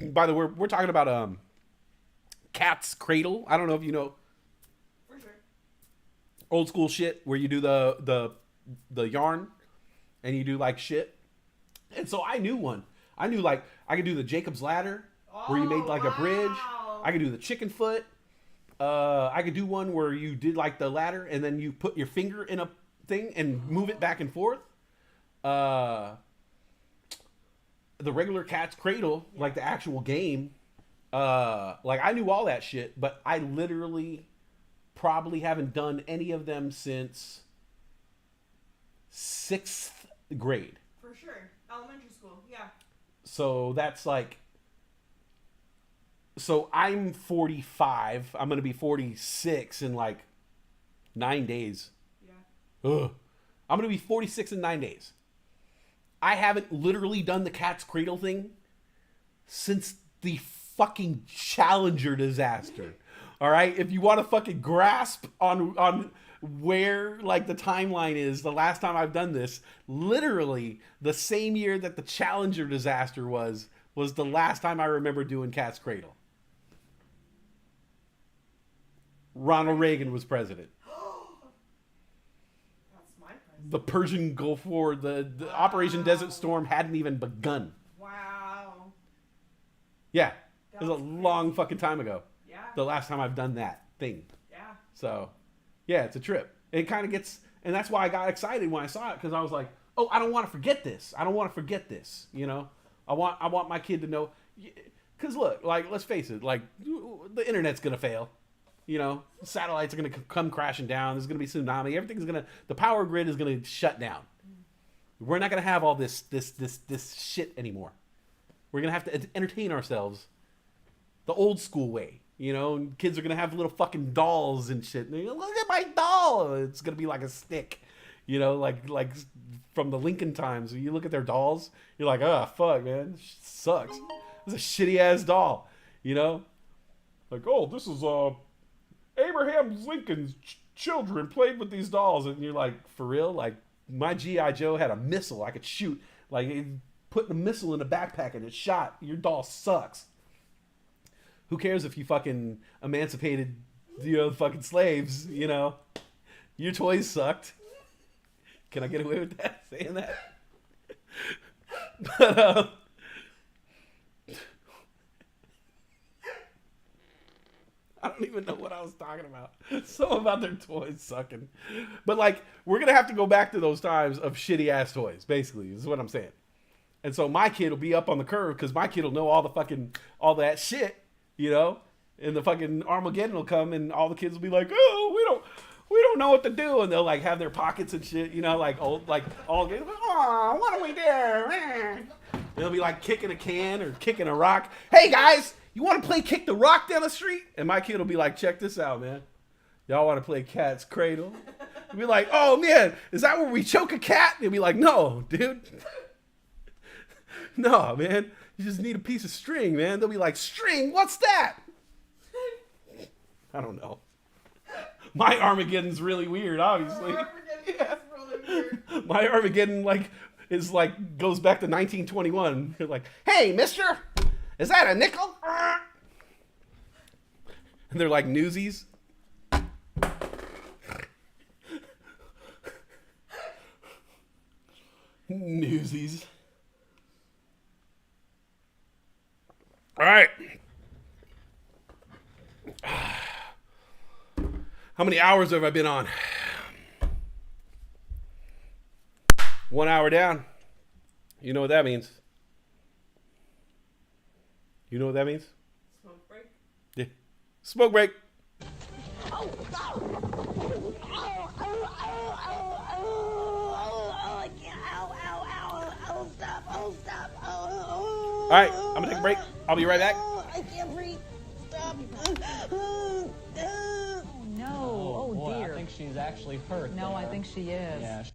by the way, we're talking about cat's cradle. I don't know if you know. For sure. Old school shit where you do the yarn and you do like shit. And so I knew one. I knew like I could do the Jacob's ladder where you made like a bridge. I could do the chicken foot. I could do one where you did like the ladder and then you put your finger in a thing and move it back and forth. The regular cat's cradle, like the actual game. Like I knew all that shit, but I literally probably haven't done any of them since 6th grade. For sure. Elementary school, yeah. So that's like, so I'm 45. I'm going to be 46 in like 9 days. Yeah. Ugh. I'm going to be 46 in 9 days. I haven't literally done the cat's cradle thing since the fucking Challenger disaster. All right? If you want to fucking grasp on where like the timeline is, the last time I've done this, literally the same year that the Challenger disaster was the last time I remember doing cat's cradle. Ronald Reagan was president. The Persian Gulf War, the Operation Desert Storm hadn't even begun. Wow. Yeah. It was a long fucking time ago. Yeah. The last time I've done that thing. Yeah. So, yeah, it's a trip. It kind of gets, and that's why I got excited when I saw it, because I was like, oh, I don't want to forget this. I don't want to forget this, you know? I want my kid to know, because look, like, let's face it, like, the internet's going to fail. You know, satellites are going to come crashing down. There's going to be tsunami. Everything's going to, the power grid is going to shut down. We're not going to have all this shit anymore. We're going to have to entertain ourselves the old school way. You know, and kids are going to have little fucking dolls and shit. And they're, look at my doll. It's going to be like a stick. You know, like from the Lincoln times. When you look at their dolls, you're like, oh, fuck, man. This shit sucks. It's a shitty ass doll. You know? Like, oh, this is Abraham Lincoln's children played with these dolls. And you're like, for real? Like, my G.I. Joe had a missile I could shoot. Like, putting a missile in a backpack and it shot. Your doll sucks. Who cares if you fucking emancipated, you know, fucking slaves, you know? Your toys sucked. Can I get away with that? Saying that? But, I don't even know what I was talking about. Something about their toys sucking. But, like, we're going to have to go back to those times of shitty-ass toys, basically, is what I'm saying. And so my kid will be up on the curve because my kid will know all that shit, you know? And the fucking Armageddon will come and all the kids will be like, oh, we don't know what to do. And they'll, like, have their pockets and shit, you know, like, all kids, oh, what do we do? They'll be, like, kicking a can or kicking a rock. Hey, guys! You want to play kick the rock down the street? And my kid will be like, check this out, man. Y'all want to play cat's cradle? We'll be like, oh, man, is that where we choke a cat? And he'll be like, no, dude. No, man. You just need a piece of string, man. They'll be like, string? What's that? I don't know. My Armageddon's really weird, obviously. Yeah. Really weird. My Armageddon, goes back to 1921. They're like, hey, mister. Is that a nickel? And they're like Newsies. Newsies. All right. How many hours have I been on? 1 hour down. You know what that means. You know what that means? Smoke break? Yeah. Smoke break. Oh, stop. All right, I'm going to take a break. I'll be right back. I can't breathe. Stop. No. Oh, boy, dear. I think she's actually hurt. No, there. I think she is. Yeah.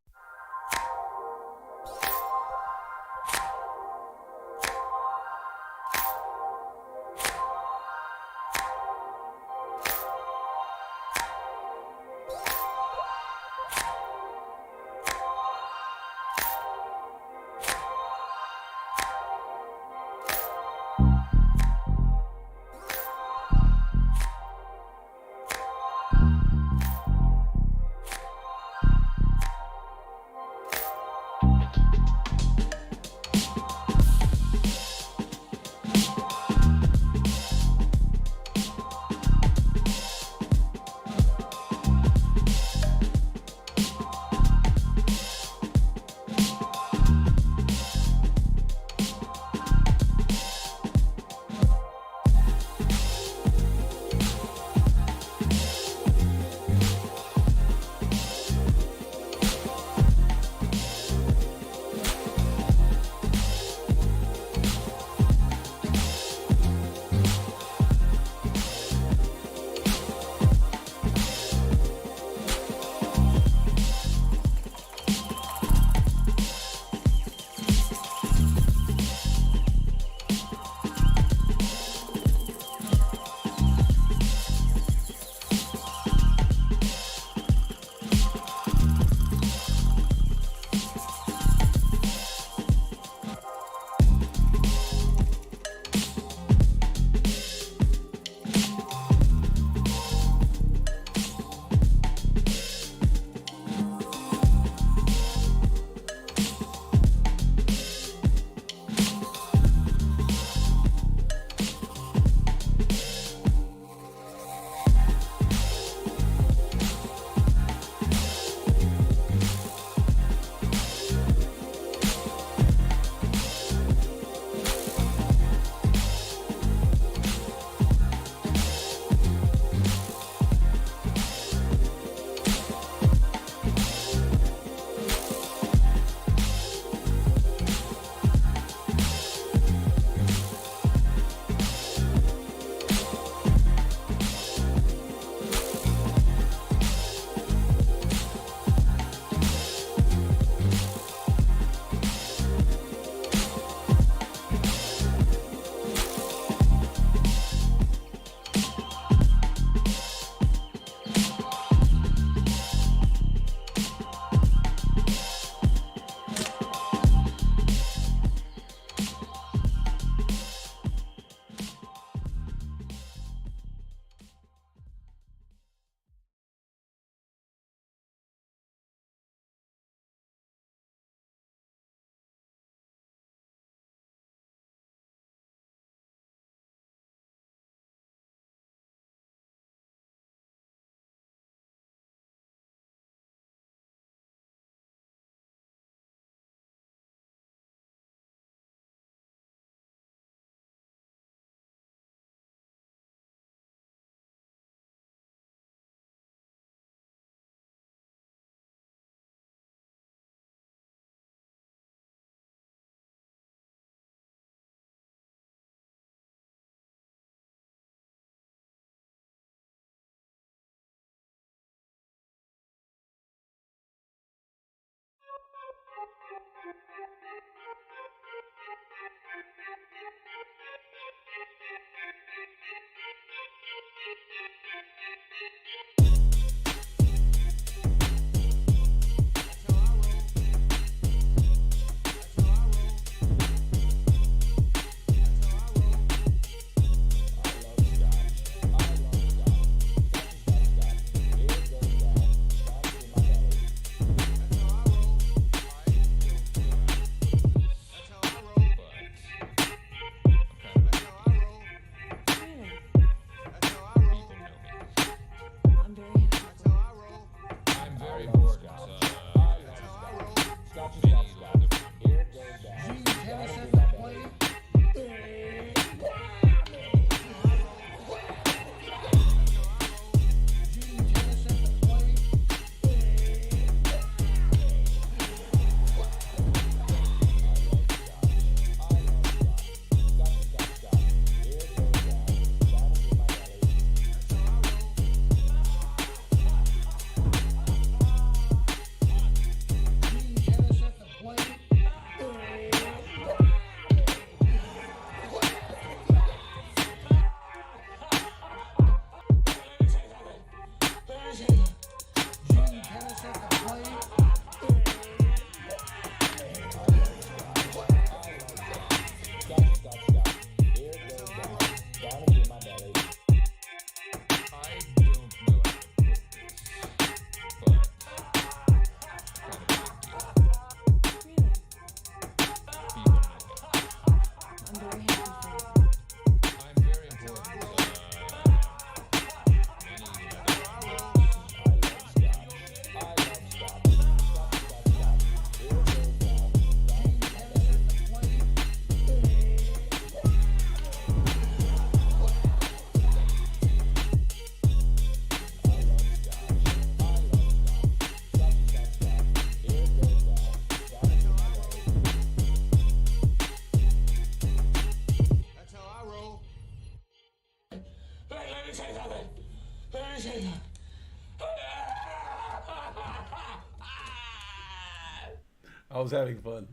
I was having fun.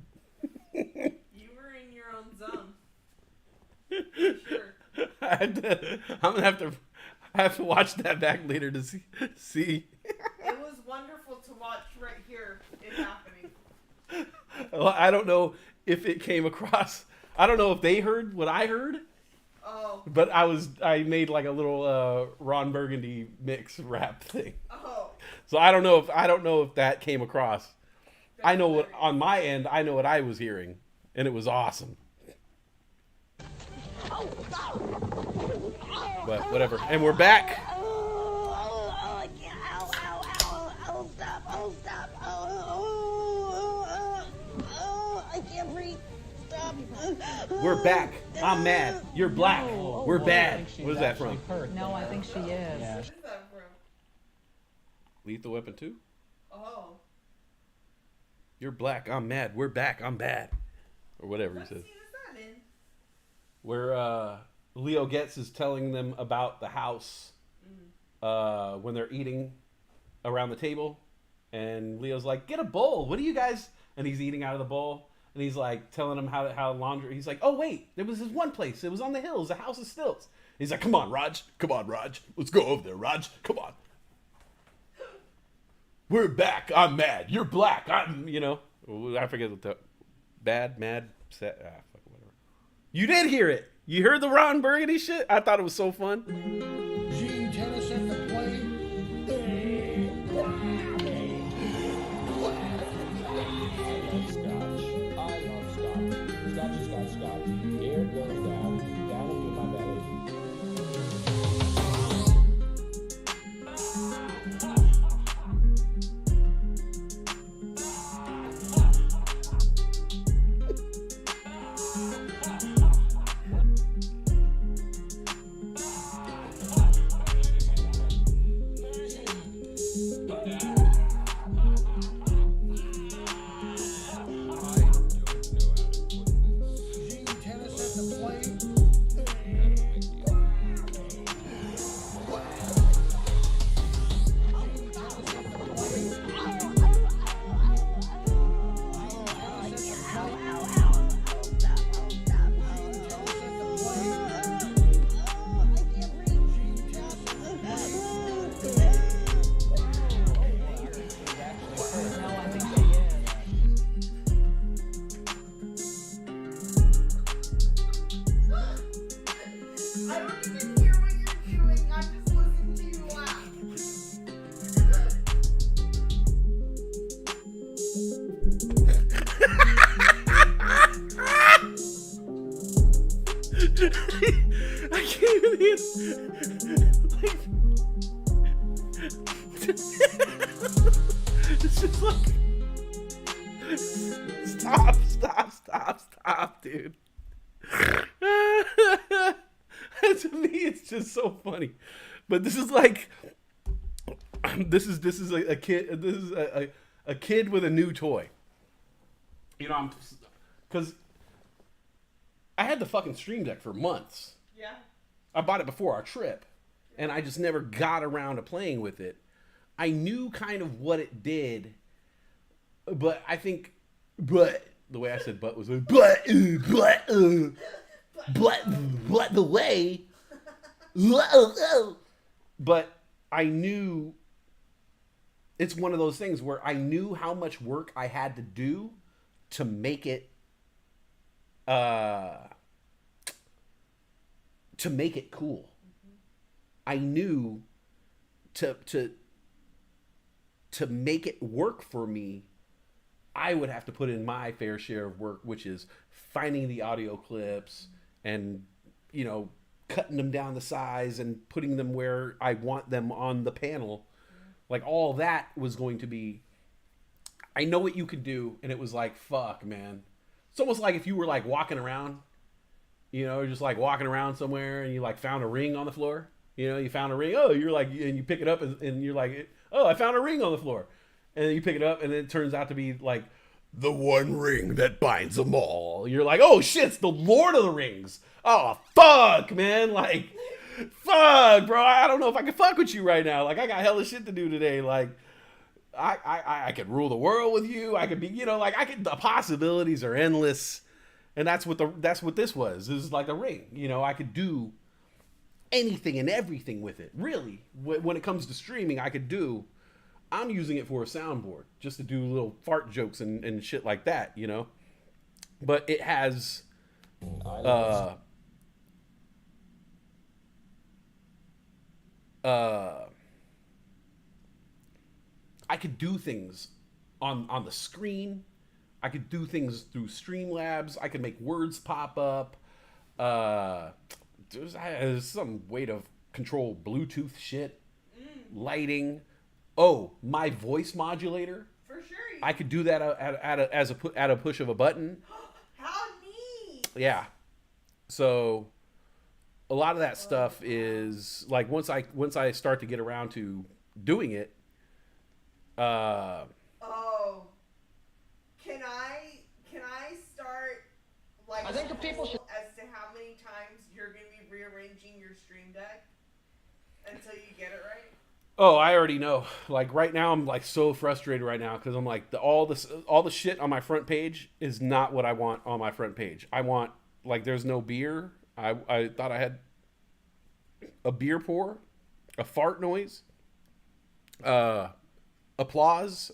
You were in your own zone. Sure. I'm gonna have to watch that back later to see. It was wonderful to watch right here it happening. Well, I don't know if it came across. I don't know if they heard what I heard. Oh. But I made like a little Ron Burgundy mix rap thing. Oh. So I don't know if that came across. I know what on my end. I know what I was hearing, and it was awesome. But whatever. And we're back. We're back. I'm mad. You're black. We're bad. What is that from? No, I think she is. What is that from? Lethal Weapon 2? Oh. You're black. I'm mad. We're back. I'm bad. Or whatever What he says. scene is that in? Where Leo Getz is telling them about the house when they're eating around the table. And Leo's like, get a bowl. What do you guys... And he's eating out of the bowl. And he's like telling them how laundry... He's like, oh, wait. There was this one place. It was on the hills. The house of stilts. He's like, come on, Raj. Come on, Raj. Let's go over there, Raj. Come on. We're back. I'm mad. You're black. I'm, I forget what the... Bad, mad, sad... fuck, whatever. You did hear it. You heard the Ron Burgundy shit? I thought it was so fun. Gene Tennis at the plate. I don't even hear what you're doing. I'm just listening to you laugh. I can't even hear. Like, it's just like, stop, dude. To me, it's just so funny. But this is like, this is a kid. This is a kid with a new toy. You know, because I had the fucking Stream Deck for months. Yeah. I bought it before our trip, and I just never got around to playing with it. I knew kind of what it did, but I think, but the way I said "but" was like, but the way, but I knew it's one of those things where I knew how much work I had to do to make it, cool. I knew to make it work for me, I would have to put in my fair share of work, which is finding the audio clips and, you know, cutting them down the size and putting them where I want them on the panel. Like, all that was going to be, I know what you could do. And it was like, fuck, man. It's almost like if you were like walking around, you know, just like walking around somewhere and you like found a ring on the floor. You know, you found a ring. Oh, you're like, and you pick it up and you're like, oh, I found a ring on the floor. And then you pick it up and it turns out to be like the one ring that binds them all. You're like, oh shit, it's the Lord of the Rings. Oh, fuck, man. Like, fuck, bro. I don't know if I can fuck with you right now. Like, I got hella shit to do today. Like, I could rule the world with you. I could be, you know, like, the possibilities are endless. And that's what this was. This is like a ring. You know, I could do anything and everything with it. Really, when it comes to streaming, I'm using it for a soundboard just to do little fart jokes and shit like that, you know. But it has I could do things on the screen. I could do things through Streamlabs. I could make words pop up. There's some way to control Bluetooth shit, lighting. Oh, my voice modulator. For sure. I could do that at a push of a button. How neat. Yeah. So a lot of that stuff is like once I start to get around to doing it. Oh. Can I start like I think the people should as to how many times you're going to be rearranging your Stream Deck until you get it right? Oh, I already know. Like right now, I'm like so frustrated right now because I'm like all the shit on my front page is not what I want on my front page. I want like there's no beer. I thought I had a beer pour, a fart noise, applause,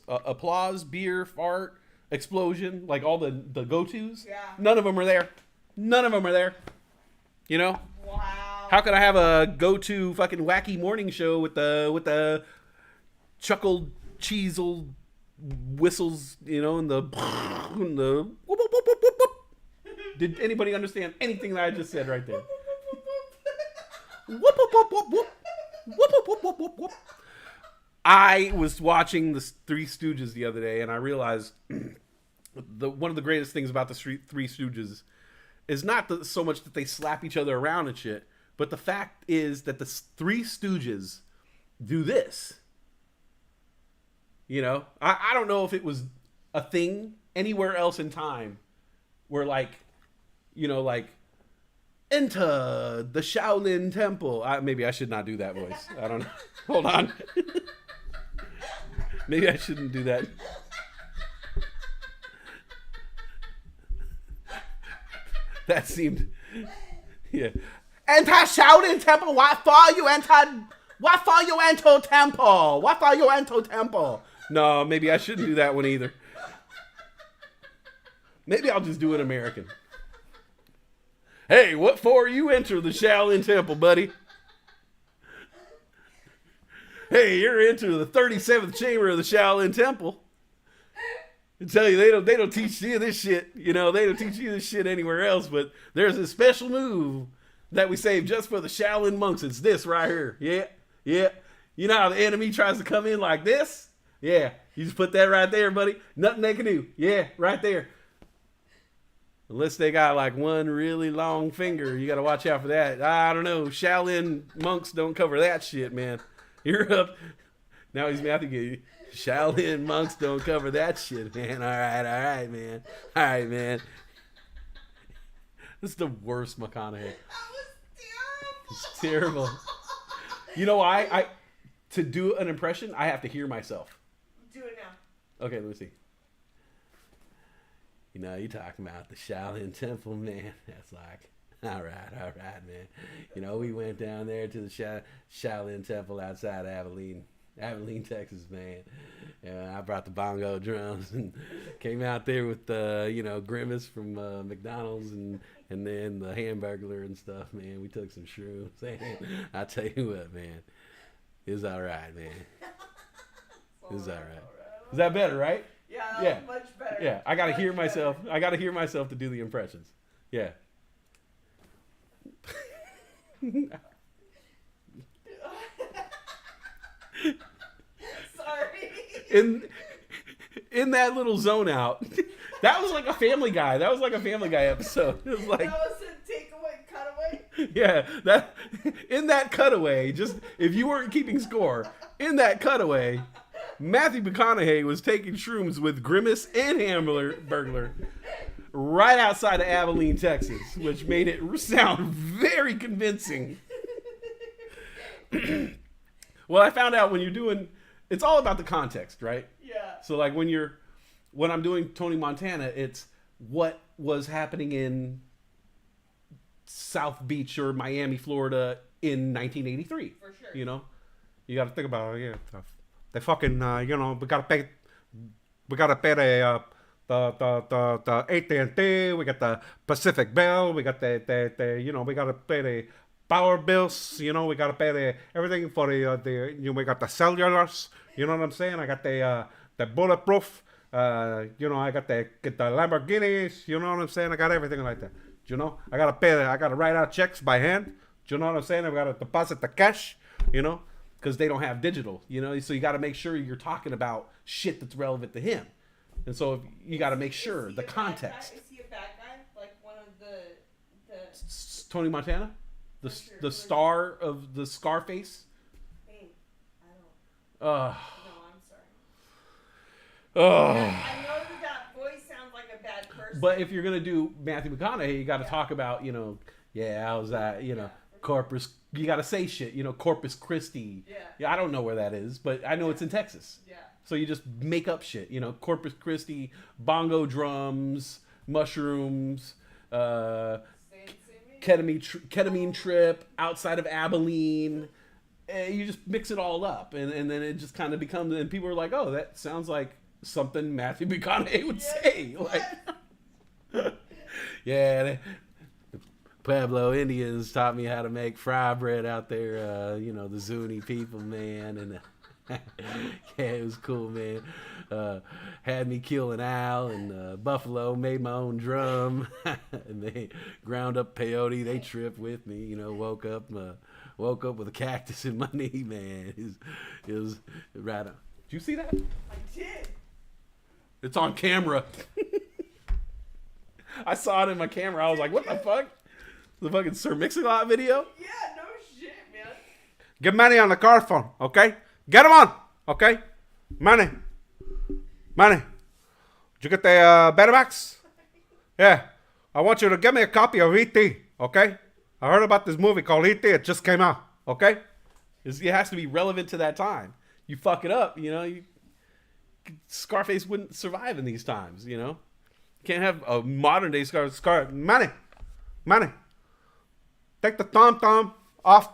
beer, fart, explosion, like all the go-tos. Yeah. None of them are there. None of them are there. You know? Wow. How could I have a go-to fucking wacky morning show with the chuckled cheesel whistles, you know, and the whoop, whoop, whoop, whoop, whoop, whoop. Did anybody understand anything that I just said right there? Whoop, whoop, whoop, whoop, whoop. Whoop, whoop, whoop, whoop, whoop, whoop. I was watching the Three Stooges the other day, and I realized one of the greatest things about the Three Stooges is not so much that they slap each other around and shit, but the fact is that the Three Stooges do this. You know? I don't know if it was a thing anywhere else in time where, like, you know, like, enter the Shaolin Temple. Maybe I should not do that voice. I don't know. Hold on. Maybe I shouldn't do that. That seemed, yeah. Enter Shaolin Temple. What for you enter? What for you enter temple? What for you enter temple? No, maybe I shouldn't do that one either. Maybe I'll just do it American. Hey, what for you enter the Shaolin Temple, buddy? Hey, you're into the 37th chamber of the Shaolin Temple. I tell you, they don't teach you this shit. You know, they don't teach you this shit anywhere else. But there's a special move that we saved just for the Shaolin monks. It's this right here. Yeah, yeah. You know how the enemy tries to come in like this? Yeah, you just put that right there, buddy. Nothing they can do. Yeah, right there. Unless they got like one really long finger, you got to watch out for that. I don't know. Shaolin monks don't cover that shit, man. You're up. Now he's about to get you. Shaolin monks don't cover that shit, man. All right, man. All right, man. This is the worst McConaughey. That was terrible. It's terrible. You know why? To do an impression, I have to hear myself. Do it now. Okay, let me see. You know, you talking about the Shaolin Temple, man. That's like, all right, man. You know, we went down there to the Shaolin Temple outside Abilene, Texas, man. And I brought the bongo drums and came out there with Grimace from McDonald's and then the Hamburglar and stuff, man. We took some shrooms. I tell you what, man. It was all right, man. It was all right. Is that better, right? Yeah, that was much better. Yeah, I gotta hear myself. I gotta hear myself to do the impressions. Yeah. Sorry. In that little zone out, that was like a Family Guy. That was like a Family Guy episode. It was like that was a takeaway, cutaway. Yeah, that in that cutaway. Just if you weren't keeping score, in that cutaway, Matthew McConaughey was taking shrooms with Grimace and Hamburglar right outside of Abilene, Texas, which made it sound very convincing. Well, I found out when you're doing, it's all about the context, right? Yeah. So like when I'm doing Tony Montana, it's what was happening in South Beach or Miami, Florida in 1983. For sure. You know, you got to think about it. Yeah, they fucking we gotta pay the AT&T, we got the Pacific Bell, we got the we gotta pay the power bills, we gotta pay everything for we got the cellulars, you know what I'm saying? I got the bulletproof, I got the Lamborghinis, you know what I'm saying? I got everything like that. I gotta write out checks by hand, you know what I'm saying? I gotta deposit the cash, because they don't have digital, so you got to make sure you're talking about shit that's relevant to him. And so you got to make sure the context. Is he a bad guy? Like one of the Tony Montana? The star of the Scarface? Hey, I don't. No, I'm sorry. I know that voice sounds like a bad person. But if you're going to do Matthew McConaughey, you got to talk about, how's that, Corpus, you got to say shit, Corpus Christi. Yeah, I don't know where that is, but I know it's in Texas. Yeah. So you just make up shit, Corpus Christi, bongo drums, mushrooms, ketamine trip outside of Abilene. You just mix it all up, and then it just kind of becomes, and people are like, oh, that sounds like something Matthew McConaughey would say. Like, yeah, Pueblo Indians taught me how to make fry bread out there, the Zuni people, man, and yeah, it was cool, man. Had me kill an owl, and buffalo made my own drum, and they ground up peyote. They tripped with me, woke up with a cactus in my knee, man. It was right on. Did you see that? I did. It's on camera. I saw it in my camera. I was like, what the fuck? The fucking Sir Mix-a-Lot video? Yeah, no shit, man. Get Manny on the car phone, okay? Get him on, okay? Manny. Did you get the Betamax? Yeah. I want you to get me a copy of E.T., okay? I heard about this movie called E.T. It just came out, okay? It has to be relevant to that time. You fuck it up, Scarface wouldn't survive in these times, You can't have a modern day Manny. Take the tom-tom off.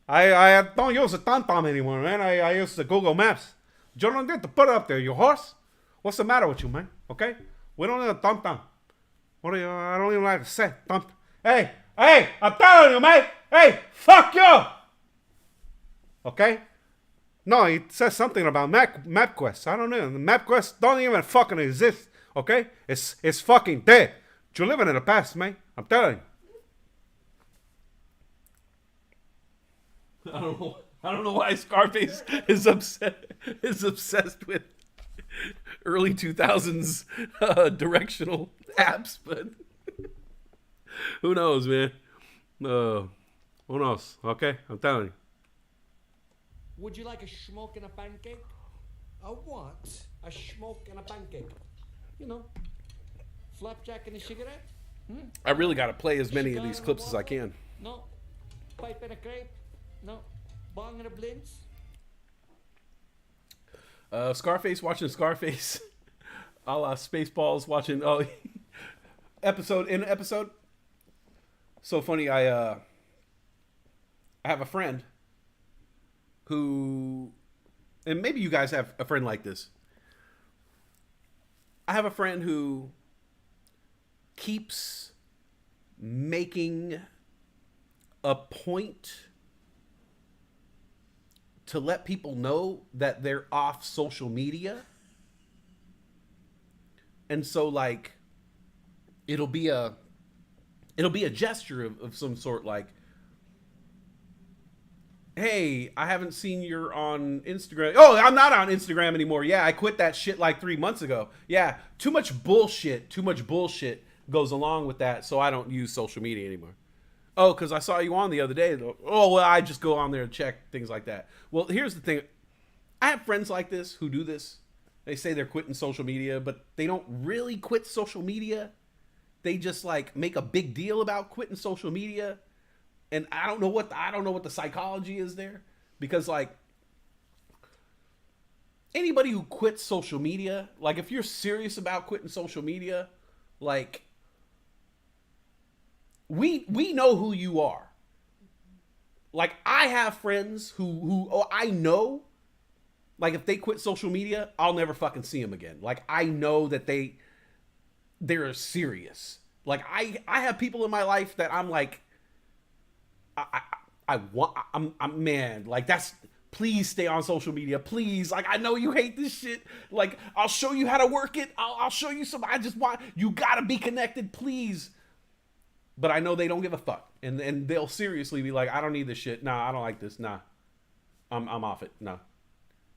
I don't use the tom-tom anymore, man. I use the Google Maps. You don't get to put it up there, you horse. What's the matter with you, man? Okay? We don't need a tom-tom. I don't even like to say tom. Hey, Hey, I'm telling you, mate. Hey, fuck you. Okay? No, it says something about MapQuest. I don't know. The MapQuest don't even fucking exist. Okay? It's fucking dead. You're living in the past, mate. I'm telling you. I don't know why Scarface is obsessed with early 2000s directional apps, but who knows, man? Who knows? Okay, I'm telling you. Would you like a smoke and a pancake? A what? A smoke and a pancake. You know, flapjack and a cigarette? I really got to play as many of these clips as I can. No. Pipe and a crepe? No. Bong and a blintz? Scarface watching Scarface. A la Spaceballs watching episode. So funny, I have a friend who, and maybe you guys have a friend like this. I have a friend who keeps making a point to let people know that they're off social media. And so like it'll be a gesture of some sort, like, hey, I haven't seen you're on Instagram. Oh, I'm not on Instagram anymore. Yeah, I quit that shit like 3 months ago. Yeah, too much bullshit goes along with that, so I don't use social media anymore. Oh, because I saw you on the other day. Oh, well, I just go on there and check, things like that. Well, here's the thing. I have friends like this who do this. They say they're quitting social media, but they don't really quit social media. They just like make a big deal about quitting social media. And I don't know what the psychology is there, because like anybody who quits social media, like if you're serious about quitting social media, like we know who you are. Like I have friends who I know, like if they quit social media, I'll never fucking see them again. Like I know that they're serious. Like I have people in my life that I'm like, I'm man, like that's, please stay on social media, please. Like I know you hate this shit. Like I'll show you how to work it. I'll show you some. I just want, you gotta be connected, please. But I know they don't give a fuck, and they'll seriously be like, I don't need this shit. Nah, I don't like this. Nah, I'm off it. No,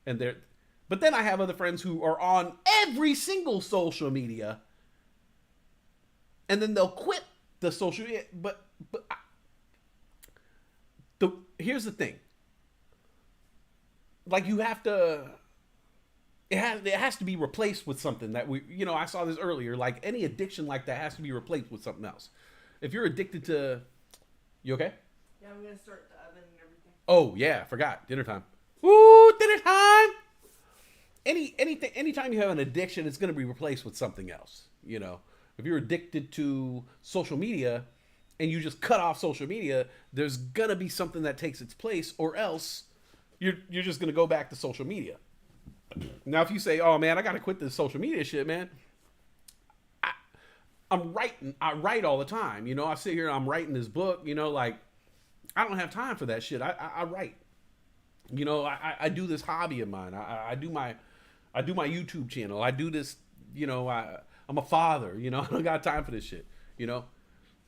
and they're. But then I have other friends who are on every single social media, and then they'll quit the social media. But here's the thing. Like you have to, it has to be replaced with something that I saw this earlier. Like any addiction like that has to be replaced with something else. If you're addicted to, you okay? Yeah, I'm gonna start the oven and everything. Oh yeah, I forgot. Dinner time. Woo, dinner time. Anytime you have an addiction, it's gonna be replaced with something else. You know, if you're addicted to social media, and you just cut off social media, there's gonna be something that takes its place, or else you're just gonna go back to social media. Now, if you say, "Oh man, I gotta quit this social media shit, man," I write all the time. You know, I sit here and I'm writing this book. You know, like I don't have time for that shit. I write. You know, I do this hobby of mine. I do my YouTube channel. I do this. You know, I'm a father. You know, I don't got time for this shit. You know.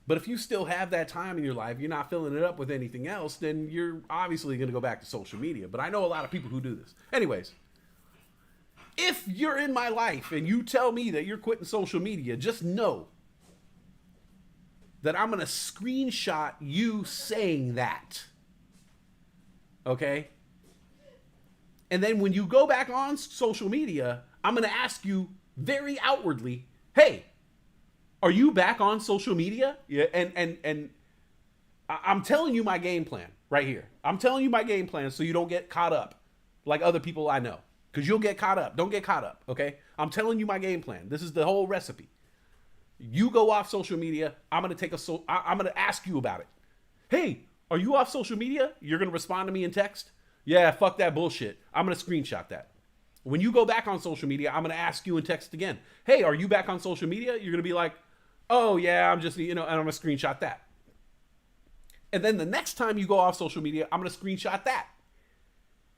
But if you still have that time in your life, you're not filling it up with anything else, then you're obviously going to go back to social media. But I know a lot of people who do this. Anyways, if you're in my life and you tell me that you're quitting social media, just know that I'm going to screenshot you saying that. Okay? And then when you go back on social media, I'm going to ask you very outwardly, hey, are you back on social media? Yeah, and I'm telling you my game plan right here. I'm telling you my game plan so you don't get caught up like other people I know. Because you'll get caught up. Don't get caught up, okay? I'm telling you my game plan. This is the whole recipe. You go off social media. I'm gonna ask you about it. Hey, are you off social media? You're gonna respond to me in text? Yeah, fuck that bullshit. I'm gonna screenshot that. When you go back on social media, I'm gonna ask you in text again. Hey, are you back on social media? You're gonna be like, oh yeah, I'm just, and I'm gonna screenshot that. And then the next time you go off social media, I'm going to screenshot that.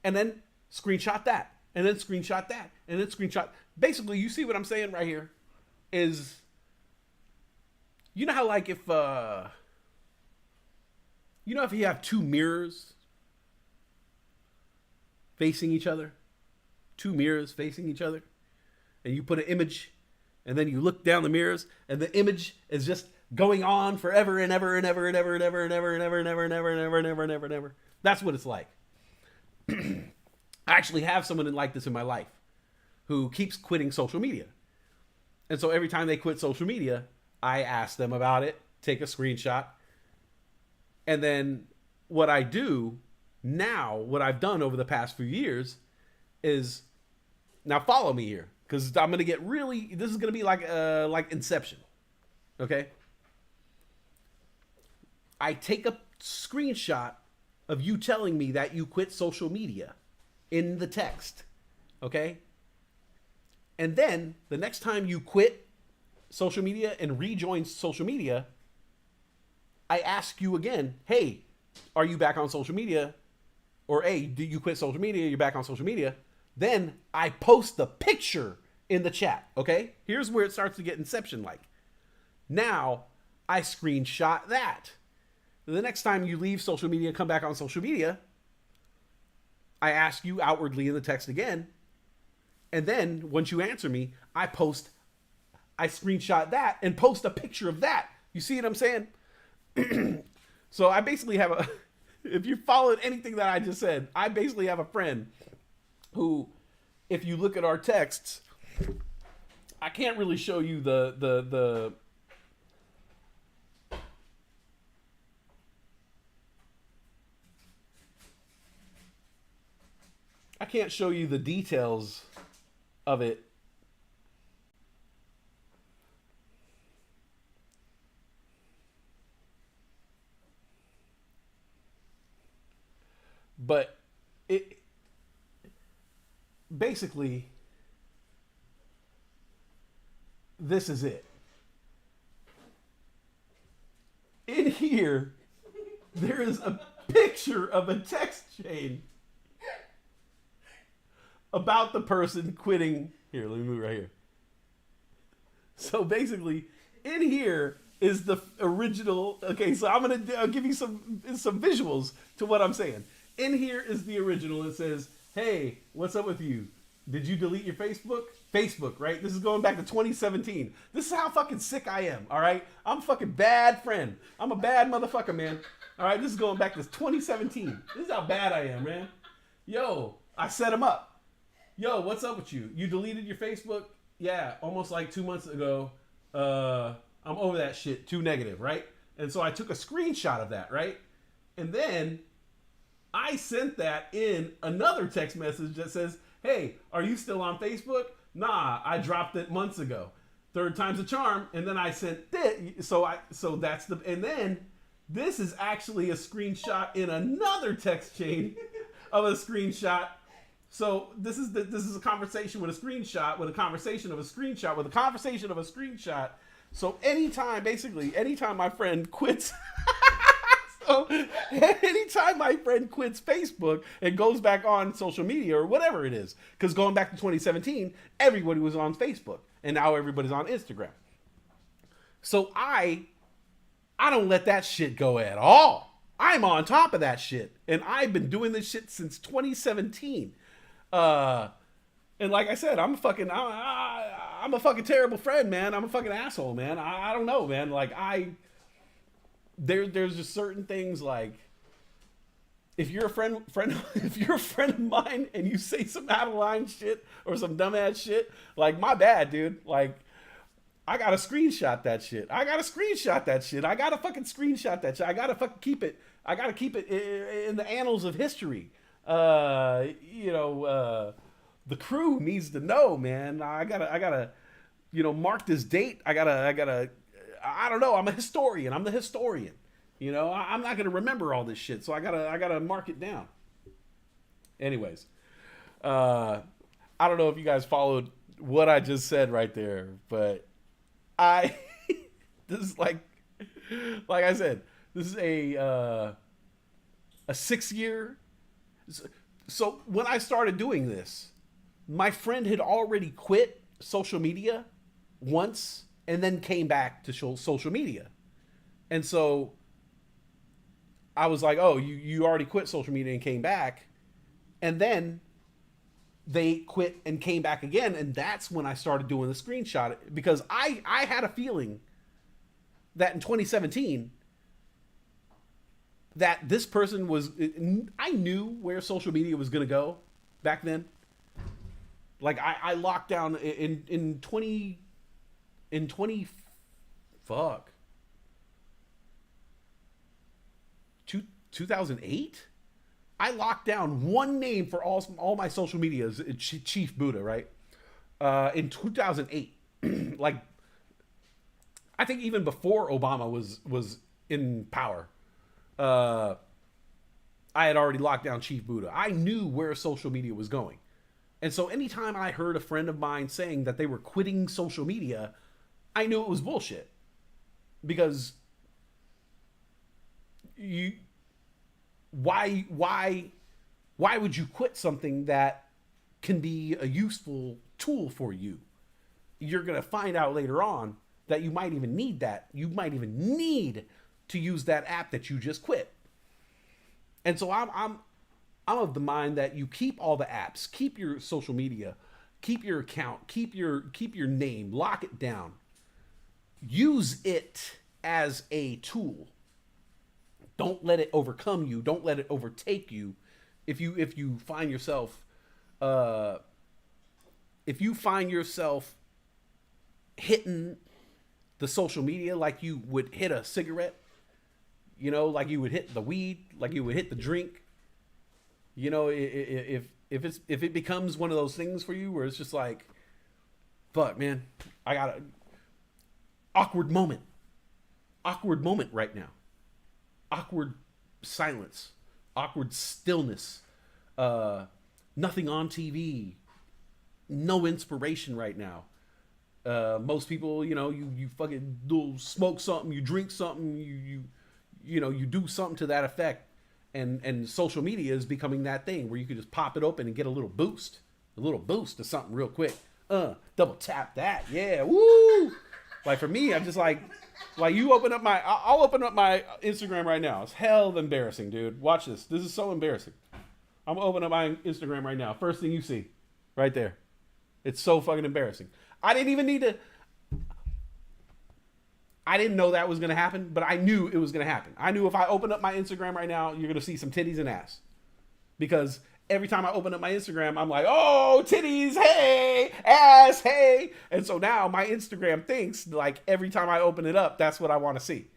And then screenshot that. And then screenshot that. And then screenshot. Basically, you see what I'm saying right here is, you know how like if you have two mirrors facing each other, and you put an image, and then you look down the mirrors, and the image is just going on forever and ever and ever and ever and ever and ever and ever and ever and ever and ever and ever and ever and ever. That's what it's like. I actually have someone like this in my life who keeps quitting social media. And so every time they quit social media, I ask them about it, take a screenshot. And then what I do now, what I've done over the past few years is, now follow me here, because I'm going to get really, this is going to be like Inception. Okay? I take a screenshot of you telling me that you quit social media in the text. Okay? And then the next time you quit social media and rejoin social media, I ask you again, hey, are you back on social media? Or, hey, did you quit social media? You're back on social media. Then I post the picture in the chat. Okay? Here's where it starts to get Inception-like. Now I screenshot that. The next time you leave social media, come back on social media, I ask you outwardly in the text again. And then once you answer me, I screenshot that and post a picture of that. You see what I'm saying? So I basically have if you followed anything that I just said, I basically have a friend who, if you look at our texts, I can't really show you the I can't show you the details of it. But it basically, this is it. In here, there is a picture of a text chain about the person quitting. Here, let me move right here. So basically, in here is the original. Okay, so I'll give you some visuals to what I'm saying. In here is the original. It says, hey, what's up with you? Did you delete your Facebook? Facebook, right? This is going back to 2017. This is how fucking sick I am, all right? I'm a fucking bad friend. I'm a bad motherfucker, man. All right, this is going back to 2017. This is how bad I am, man. Yo, I set him up. Yo, what's up with you? You deleted your Facebook? Yeah, almost like 2 months ago. I'm over that shit. Too negative, right? And so I took a screenshot of that, right? And then I sent that in another text message that says, hey, are you still on Facebook? Nah, I dropped it months ago. Third time's a charm. And then I sent it. So that's the, and then this is actually a screenshot in another text chain of a screenshot. So this is a conversation with a screenshot, with a conversation of a screenshot, with a conversation of a screenshot. So anytime my friend quits, so anytime my friend quits Facebook and goes back on social media or whatever it is, because going back to 2017, everybody was on Facebook and now everybody's on Instagram. So I don't let that shit go at all. I'm on top of that shit. And I've been doing this shit since 2017. And like I said, I'm a fucking terrible friend, man. I'm a fucking asshole, man. I don't know, man. Like there's just certain things, like if you're a friend if you're a friend of mine and you say some out of line shit or some dumbass shit, like, my bad, dude. Like, I gotta screenshot that shit. I gotta fucking screenshot that shit. I gotta fucking keep it. I gotta keep it in the annals of history. The crew needs to know, man. I gotta, mark this date. I don't know. I'm a historian. I'm the historian. I'm not gonna remember all this shit, so I gotta mark it down. Anyways, I don't know if you guys followed what I just said right there, but this is like I said, This is a 6-year. So when I started doing this, my friend had already quit social media once and then came back to social media. And so I was like, oh, you already quit social media and came back. And then they quit and came back again. And that's when I started doing the screenshot, because I had a feeling that in 2017 that this person was, I knew where social media was going to go back then. Like I locked down in 2008. I locked down one name for all my social medias, Chief Buddha, right? In 2008, like I think even before Obama was in power, I had already locked down Chief Buddha. I knew where social media was going. And so anytime I heard a friend of mine saying that they were quitting social media, I knew it was bullshit. Because why would you quit something that can be a useful tool for you? You're going to find out later on that you might even need that. You might even need to use that app that you just quit. And so I'm of the mind that you keep all the apps, keep your social media, keep your account, keep your name, lock it down. Use it as a tool. Don't let it overcome you. Don't let it overtake you. If you find yourself hitting the social media like you would hit a cigarette, you know, like you would hit the weed, like you would hit the drink, you know, if it becomes one of those things for you where it's just like, fuck, man, I got an awkward moment right now. Awkward silence, awkward stillness, nothing on TV, no inspiration right now. Most people, you know, you fucking smoke something, you drink something, you know, you do something to that effect, and social media is becoming that thing where you can just pop it open and get a little boost to something real quick. Double tap that, yeah, woo! Like for me, I'm just like you open up I'll open up my Instagram right now. It's hell embarrassing, dude. Watch this. This is so embarrassing. I'm gonna open up my Instagram right now. First thing you see, right there. It's so fucking embarrassing. I didn't know that was gonna happen, but I knew it was gonna happen. I knew if I open up my Instagram right now, you're gonna see some titties and ass. Because every time I open up my Instagram, I'm like, oh, titties, hey, ass, hey. And so now my Instagram thinks like every time I open it up, that's what I want to see.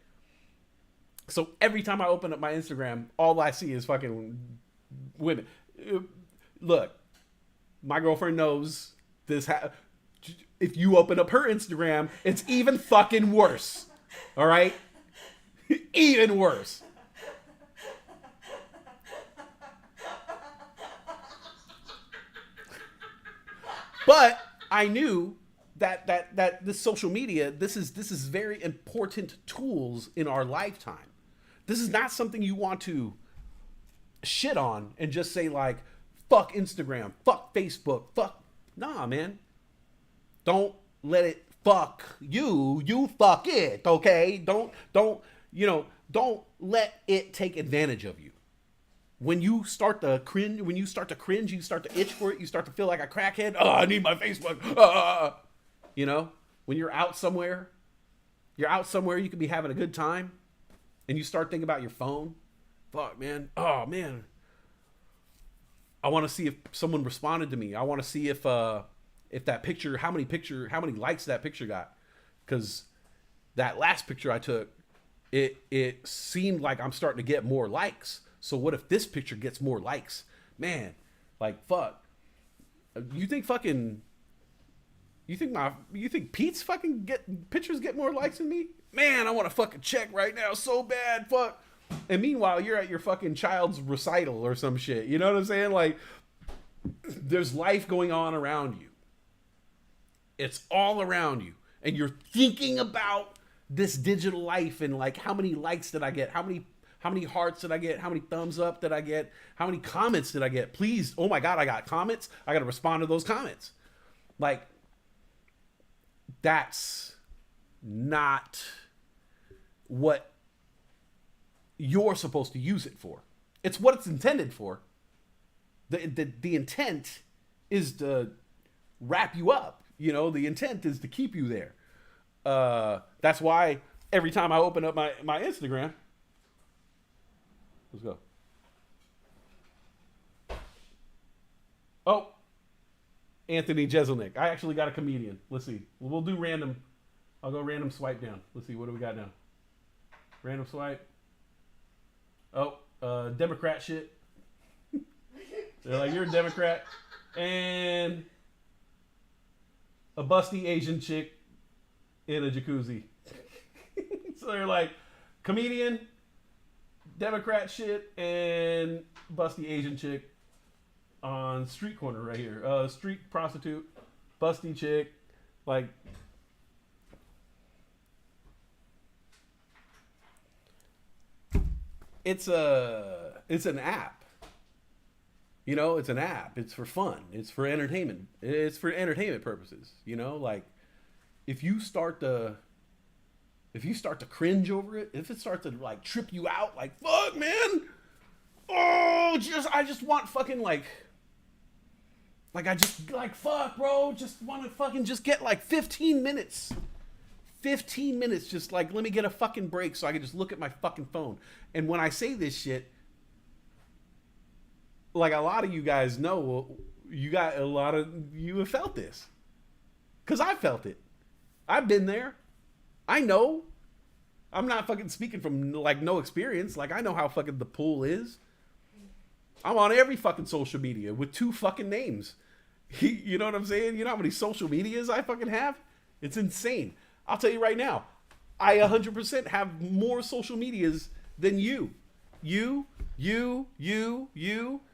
So every time I open up my Instagram, all I see is fucking women. Look, my girlfriend knows this. If you open up her Instagram, it's even fucking worse. All right? Even worse. But I knew that this social media, this is very important tools in our lifetime. This is not something you want to shit on and just say like, fuck Instagram, fuck Facebook, fuck. Nah, man. Don't let it fuck you. You fuck it, okay? Don't let it take advantage of you. When you start to cringe, you start to itch for it, you start to feel like a crackhead. Oh, I need my Facebook. You know, when you're out somewhere, you could be having a good time, and you start thinking about your phone. Fuck, man. Oh, man. I want to see if someone responded to me. I want to see if that picture, how many likes that picture got. Because that last picture I took, it seemed like I'm starting to get more likes. So what if this picture gets more likes? Man, like, fuck. You think Pete's fucking pictures get more likes than me? Man, I want to fucking check right now so bad. Fuck. And meanwhile, you're at your fucking child's recital or some shit. You know what I'm saying? Like, there's life going on around you. It's all around you. And you're thinking about this digital life and like how many likes did I get? How many hearts did I get? How many thumbs up did I get? How many comments did I get? Please, oh my God, I got comments. I got to respond to those comments. Like, that's not what you're supposed to use it for. It's what it's intended for. The intent is to wrap you up. You know, the intent is to keep you there. That's why every time I open up my Instagram, let's go. Oh, Anthony Jeselnik. I actually got a comedian. Let's see. We'll do random. I'll go random swipe down. Let's see. What do we got now? Random swipe. Oh, Democrat shit. They're like, you're a Democrat. And a busty Asian chick in a jacuzzi. So they're like, comedian, Democrat shit, and busty Asian chick on street corner right here. Street prostitute, busty chick, like. It's an app. You know, it's an app. It's for fun. It's for entertainment. It's for entertainment purposes. You know, like if you start to cringe over it, if it starts to like trip you out, like fuck, man. Oh, I just want fucking like I just like fuck, bro. Just want to fucking just get like 15 minutes. 15 minutes, just like, let me get a fucking break so I can just look at my fucking phone. And when I say this shit, like a lot of you guys know, you have felt this. Because I felt it. I've been there. I know. I'm not fucking speaking from like no experience. Like I know how fucking the pool is. I'm on every fucking social media with 2 fucking names. You know what I'm saying? You know how many social medias I fucking have? It's insane. I'll tell you right now, I 100% have more social medias than you. You.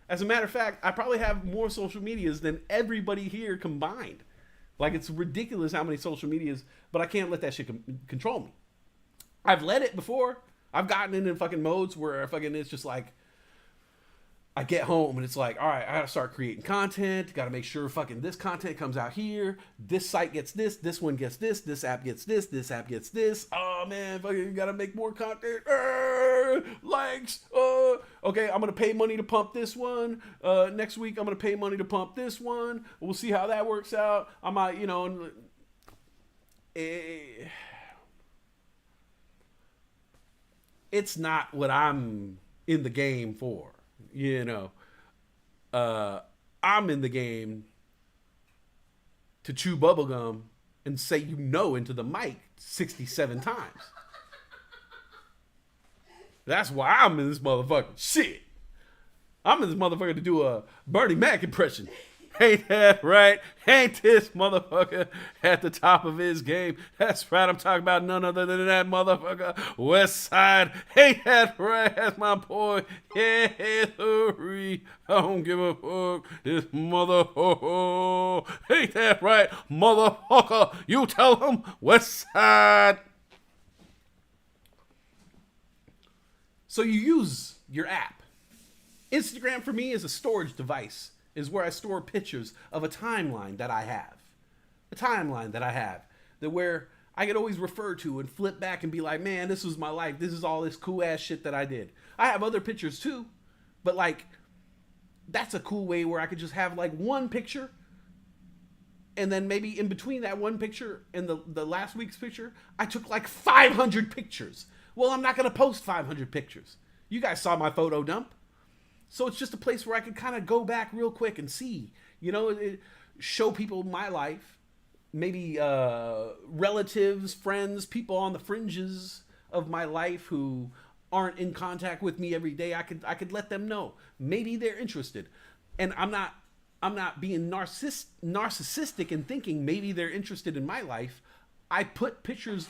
As a matter of fact, I probably have more social medias than everybody here combined. Like, it's ridiculous how many social medias, but I can't let that shit control me. I've let it before. I've gotten in fucking modes where fucking it's just like, I get home and it's like, all right, I gotta start creating content. Gotta make sure fucking this content comes out here. This site gets this one gets this app gets this app gets this. Oh man, fucking gotta make more content. Likes. Okay, I'm gonna pay money to pump this one. Next week I'm gonna pay money to pump this one. We'll see how that works out. I might, you know. It's not what I'm in the game for. You know, I'm in the game to chew bubblegum and say you know into the mic 67 times. That's why I'm in this motherfucker. Shit. I'm in this motherfucker to do a Bernie Mac impression. Ain't that right? Ain't this motherfucker at the top of his game? That's right. I'm talking about none other than that motherfucker, Westside. Ain't that right? That's my boy. Yeah, I don't give a fuck. This motherfucker. Ain't that right, motherfucker? You tell him, Westside. So you use your app. Instagram for me is a storage device. Is where I store pictures of a timeline that I have. A timeline that I have. That where I could always refer to and flip back and be like, man, this was my life. This is all this cool ass shit that I did. I have other pictures too. But like, that's a cool way where I could just have like one picture. And then maybe in between that one picture and the last week's picture, I took like 500 pictures. Well, I'm not going to post 500 pictures. You guys saw my photo dump. So it's just a place where I can kind of go back real quick and see, you know, show people my life, maybe relatives, friends, people on the fringes of my life who aren't in contact with me every day. I could let them know. Maybe they're interested. And I'm not being narcissistic and thinking maybe they're interested in my life. I put pictures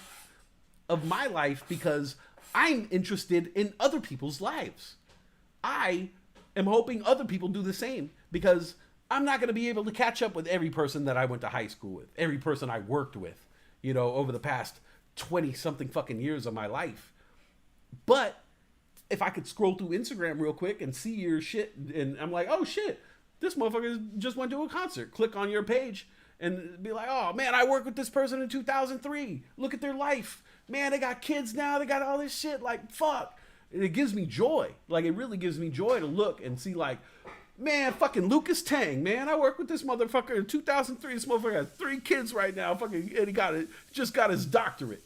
of my life because I'm interested in other people's lives. I am hoping other people do the same because I'm not going to be able to catch up with every person that I went to high school with, every person I worked with, you know, over the past 20 something fucking years of my life. But if I could scroll through Instagram real quick and see your shit, and I'm like, oh shit, this motherfucker just went to a concert. Click on your page and be like, oh man, I worked with this person in 2003. Look at their life. Man, they got kids now. They got all this shit. Like, fuck. It gives me joy. Like, it really gives me joy to look and see, like, man, fucking Lucas Tang, man. I worked with this motherfucker in 2003. This motherfucker has 3 kids right now. Fucking, and he just got his doctorate.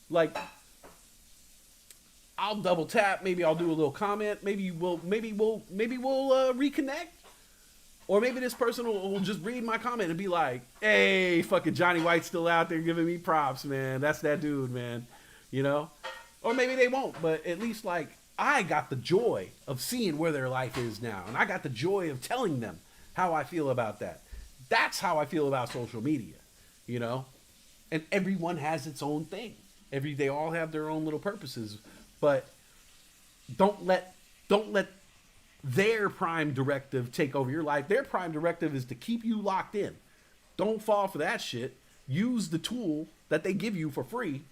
Like, I'll double tap. Maybe I'll do a little comment. Maybe we'll reconnect. Or maybe this person will just read my comment and be like, hey, fucking Johnny White's still out there giving me props, man. That's that dude, man. You know? Or maybe they won't, but at least, like, I got the joy of seeing where their life is now. And I got the joy of telling them how I feel about that. That's how I feel about social media, you know? And everyone has its own thing. They all have their own little purposes. But don't let their prime directive take over your life. Their prime directive is to keep you locked in. Don't fall for that shit. Use the tool that they give you for free.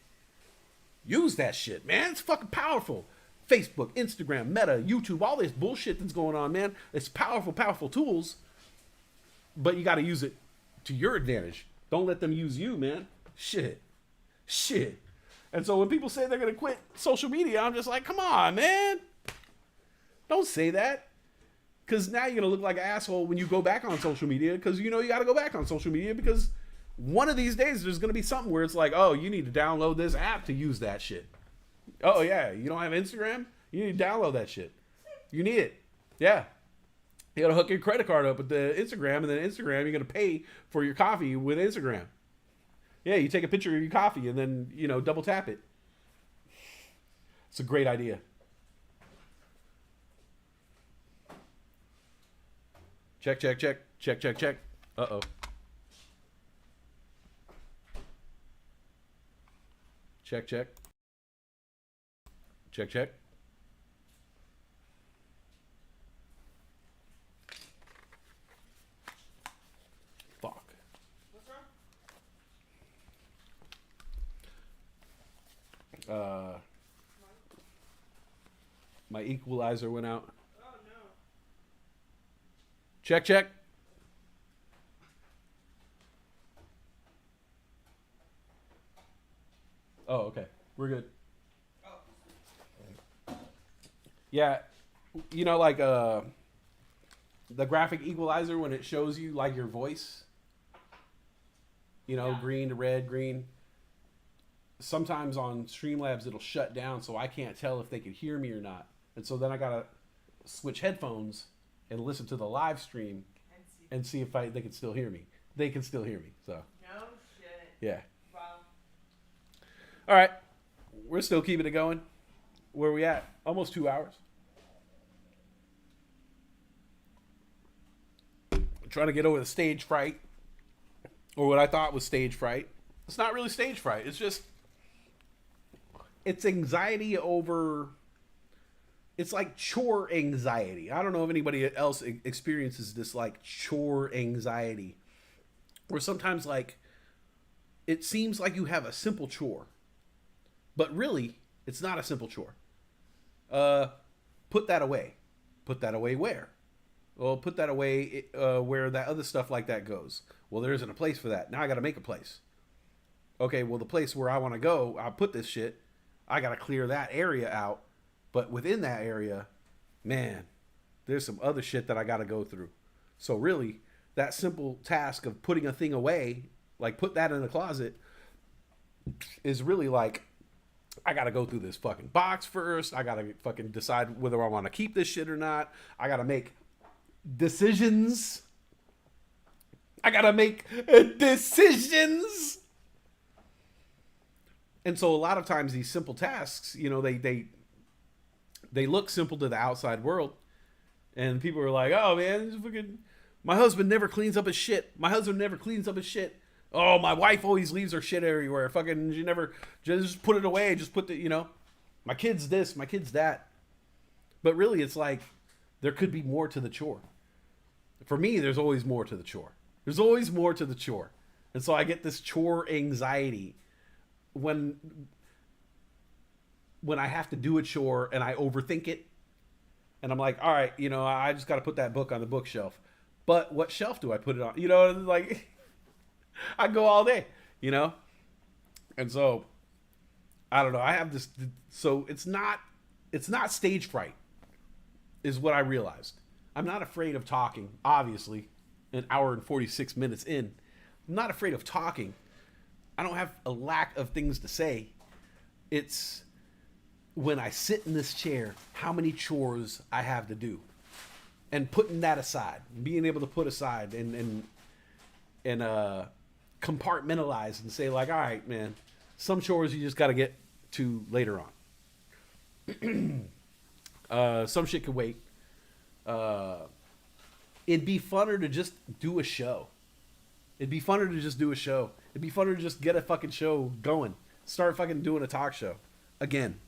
Use that shit, man. It's fucking powerful. Facebook, Instagram, Meta, YouTube, all this bullshit that's going on, man. It's powerful, powerful tools. But you got to use it to your advantage. Don't let them use you, man. Shit. And so when people say they're going to quit social media, I'm just like, come on, man. Don't say that. Because now you're going to look like an asshole when you go back on social media. Because you know you got to go back on social media. Because one of these days there's going to be something where it's like, oh, you need to download this app to use that shit. Oh, yeah. You don't have Instagram? You need to download that shit. You need it. Yeah. You got to hook your credit card up with the Instagram. And then Instagram, you're going to pay for your coffee with Instagram. Yeah, you take a picture of your coffee and then, you know, double tap it. It's a great idea. Check. Uh-oh. Check. Fuck. What's wrong? My equalizer went out. Oh, no. Check. Oh, okay. We're good. Yeah. You know, like the graphic equalizer when it shows you like your voice. You know, green to red, green. Sometimes on Streamlabs it'll shut down so I can't tell if they can hear me or not. And so then I gotta switch headphones and listen to the live stream and see if they can still hear me. They can still hear me, so. No shit. Yeah. Wow. All right. We're still keeping it going. Where are we at? Almost 2 hours. I'm trying to get over the stage fright. Or what I thought was stage fright. It's not really stage fright. It's just... It's anxiety over... It's like chore anxiety. I don't know if anybody else experiences this like chore anxiety. Where sometimes like... It seems like you have a simple chore. But really, it's not a simple chore. Put that away. Put that away where? Well, put that away where that other stuff like that goes. Well, there isn't a place for that. Now I got to make a place. Okay, well, the place where I want to go, I'll put this shit. I got to clear that area out. But within that area, man, there's some other shit that I got to go through. So really, that simple task of putting a thing away, like put that in the closet, is really like, I got to go through this fucking box first. I got to fucking decide whether I want to keep this shit or not. I got to make decisions. I got to make decisions. And so a lot of times these simple tasks, you know, they look simple to the outside world. And people are like, oh man, fucking, my husband never cleans up his shit. My husband never cleans up his shit. Oh, my wife always leaves her shit everywhere. Fucking, she never, just put it away. Just put the, you know, my kid's this, my kid's that. But really, it's like, there could be more to the chore. For me, there's always more to the chore. There's always more to the chore. And so I get this chore anxiety when I have to do a chore and I overthink it, and I'm like, all right, you know, I just got to put that book on the bookshelf. But what shelf do I put it on? You know, like I go all day, you know? And so I don't know. I have this, so it's not stage fright is what I realized. I'm not afraid of talking, obviously, an hour and 46 minutes in. I'm not afraid of talking. I don't have a lack of things to say. It's when I sit in this chair, how many chores I have to do. And putting that aside, being able to put aside and compartmentalize and say like, all right, man, some chores you just got to get to later on. Some shit can wait. It'd be funner to just do a show. It'd be funner to just do a show. It'd be funner to just get a fucking show going. Start fucking doing a talk show again.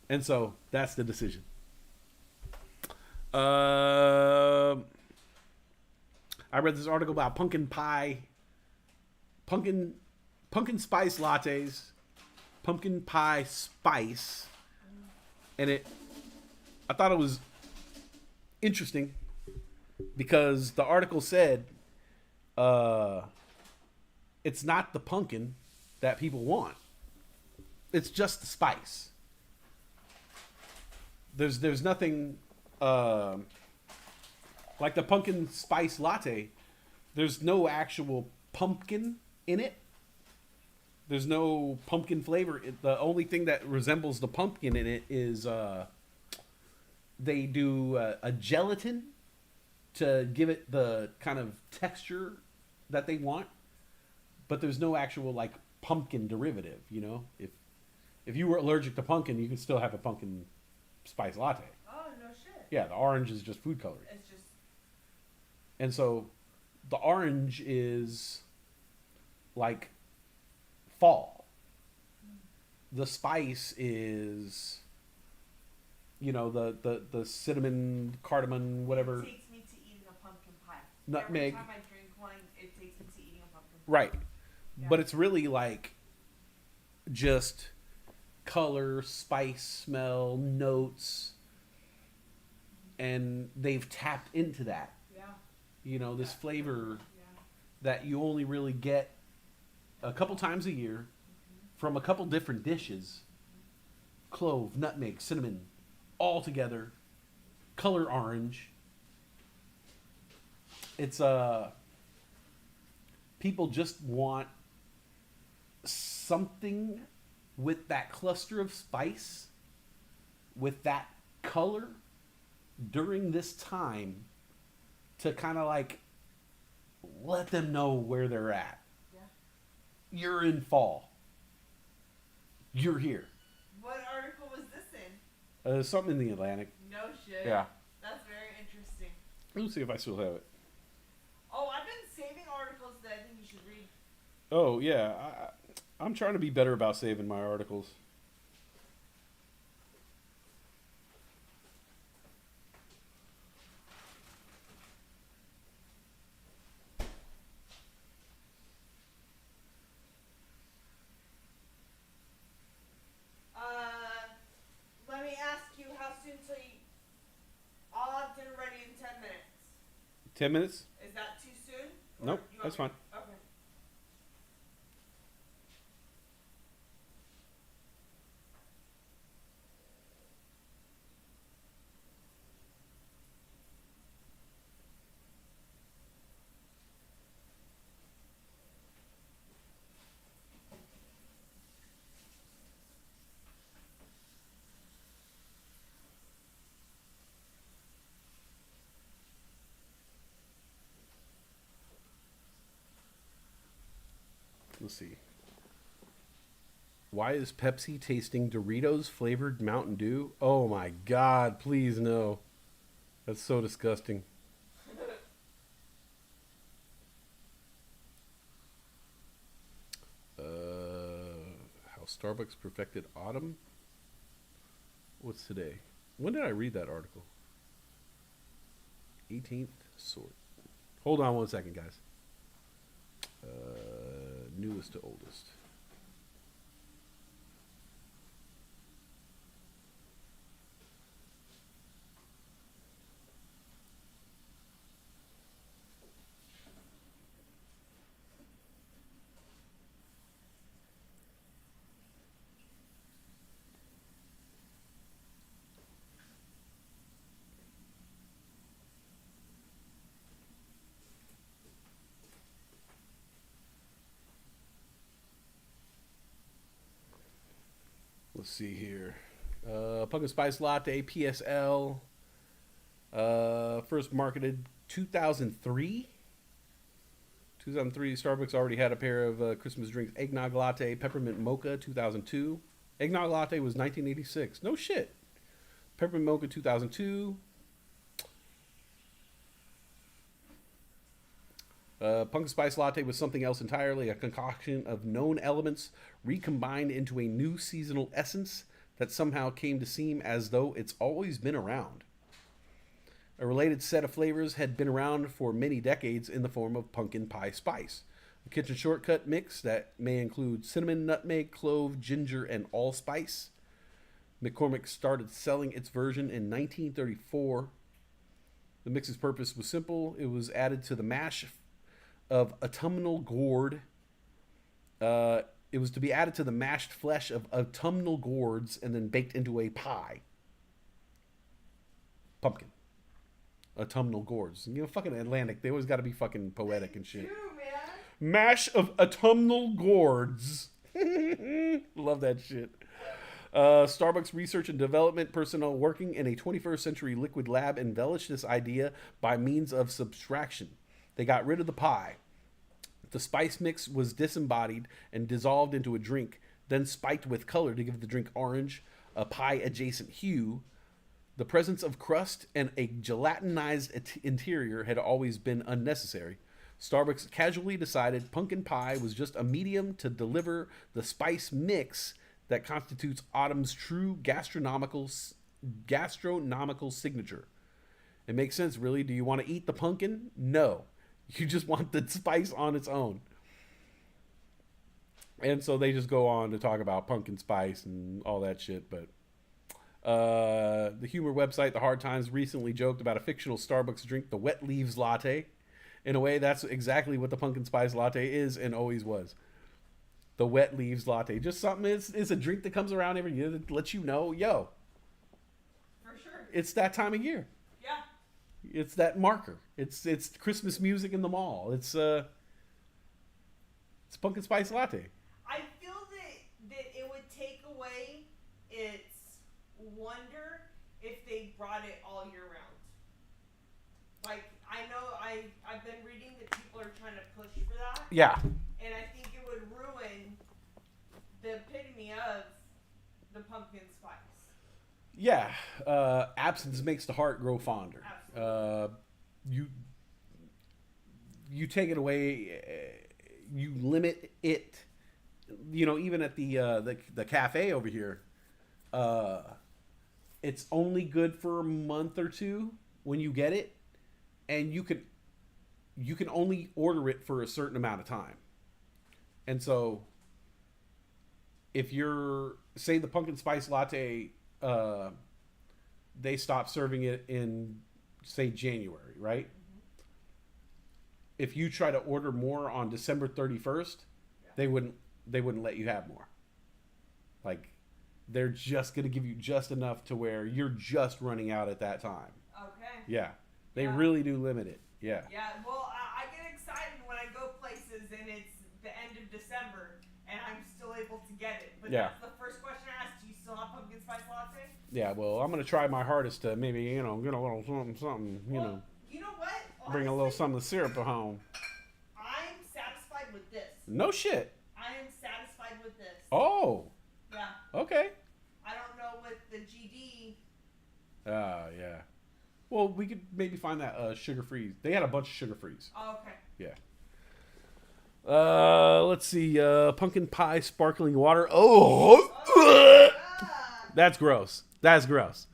And so that's the decision. I read this article about pumpkin spice lattes, pumpkin pie spice, and I thought it was interesting because the article said it's not the pumpkin that people want. It's just the spice. There's nothing like the pumpkin spice latte. There's no actual pumpkin in it. There's no pumpkin flavor. The only thing that resembles the pumpkin in it is they do a gelatin to give it the kind of texture that they want. But there's no actual like pumpkin derivative, you know? If you were allergic to pumpkin, you could still have a pumpkin spice latte. Oh, no shit. Yeah, the orange is just food coloring. It's just... And so the orange is like fall. The spice is, you know, the cinnamon, cardamom, whatever. It takes me to eating a pumpkin pie. Nutmeg. Every time I drink one, it takes me to eating a pumpkin pie. Right. Yeah. But it's really like just color, spice, smell, notes, and they've tapped into that. Yeah. You know, this flavor Yeah. that you only really get a couple times a year from a couple different dishes. Clove, nutmeg, cinnamon, all together. Color orange. It's people just want something with that cluster of spice, with that color during this time to kind of like let them know where they're at. Yeah. You're in fall. You're here. What article was this in? Something in the Atlantic. No shit. Yeah. That's very interesting. Let me see if I still have it. Oh, I've been saving articles that I think you should read. Oh, yeah. I'm trying to be better about saving my articles. Let me ask you how soon till you... I'll have dinner ready in 10 minutes. 10 minutes? Is that too soon? Or Nope, you want that's me- fine. Okay. Let's see. Why is Pepsi tasting Doritos flavored Mountain Dew? Oh my God, please no. That's so disgusting. How Starbucks perfected autumn? What's today? When did I read that article? 18th sort. Hold on one second, guys. newest to oldest. Let's see here. Pumpkin Spice Latte PSL. First marketed 2003. 2003, Starbucks already had a pair of Christmas drinks. Eggnog Latte, Peppermint Mocha, 2002. Eggnog Latte was 1986. No shit. Peppermint Mocha, 2002. Pumpkin Spice Latte was something else entirely, a concoction of known elements recombined into a new seasonal essence that somehow came to seem as though it's always been around. A related set of flavors had been around for many decades in the form of pumpkin pie spice, a kitchen shortcut mix that may include cinnamon, nutmeg, clove, ginger, and allspice. McCormick started selling its version in 1934. The mix's purpose was simple. It was added to the mash of autumnal gourd. It was to be added to the mashed flesh of autumnal gourds and then baked into a pie. Pumpkin. Autumnal gourds. You know, fucking Atlantic. They always got to be fucking poetic and shit. Mash of autumnal gourds. Love that shit. Starbucks research and development personnel working in a 21st century liquid lab embellished this idea by means of subtraction. They got rid of the pie. The spice mix was disembodied and dissolved into a drink, then spiked with color to give the drink orange, a pie-adjacent hue. The presence of crust and a gelatinized interior had always been unnecessary. Starbucks casually decided pumpkin pie was just a medium to deliver the spice mix that constitutes autumn's true gastronomical signature. It makes sense, really. Do you want to eat the pumpkin? No. You just want the spice on its own. And so they just go on to talk about pumpkin spice and all that shit. But the humor website, The Hard Times, recently joked about a fictional Starbucks drink, the Wet Leaves Latte. In a way, that's exactly what the pumpkin spice latte is and always was. The Wet Leaves Latte. Just something, it's a drink that comes around every year that lets you know, yo. For sure. It's that time of year. Yeah. It's that marker. It's Christmas music in the mall. It's pumpkin spice latte. I feel that it would take away its wonder if they brought it all year round. Like, I know I've been reading that people are trying to push for that. Yeah. And I think it would ruin the epitome of the pumpkin spice. Yeah. Absence makes the heart grow fonder. You take it away, you limit it. You know, even at the cafe over here, it's only good for a month or two when you get it, and you can only order it for a certain amount of time. And so, if you're, say, the pumpkin spice latte, they stop serving it in, say, January, right? Mm-hmm. If you try to order more on December 31st, they wouldn't let you have more. Like, they're just going to give you just enough to where you're just running out at that time. Okay. Yeah. They really do limit it. Yeah. Yeah, well, I get excited when I go places and it's the end of December and I'm still able to get it. But that's the first question I asked. Do you still have pumpkin spice latte? Yeah, well, I'm going to try my hardest to maybe, get a little something, You know what? Honestly, bring a little something of syrup home. I'm satisfied with this. No shit. I am satisfied with this. Oh. Yeah. Okay. I don't know with the GD. Yeah. Well, we could maybe find that sugar-free. They had a bunch of sugar-frees. Oh, okay. Yeah. Let's see. Pumpkin pie sparkling water. Oh. That's gross. That's gross.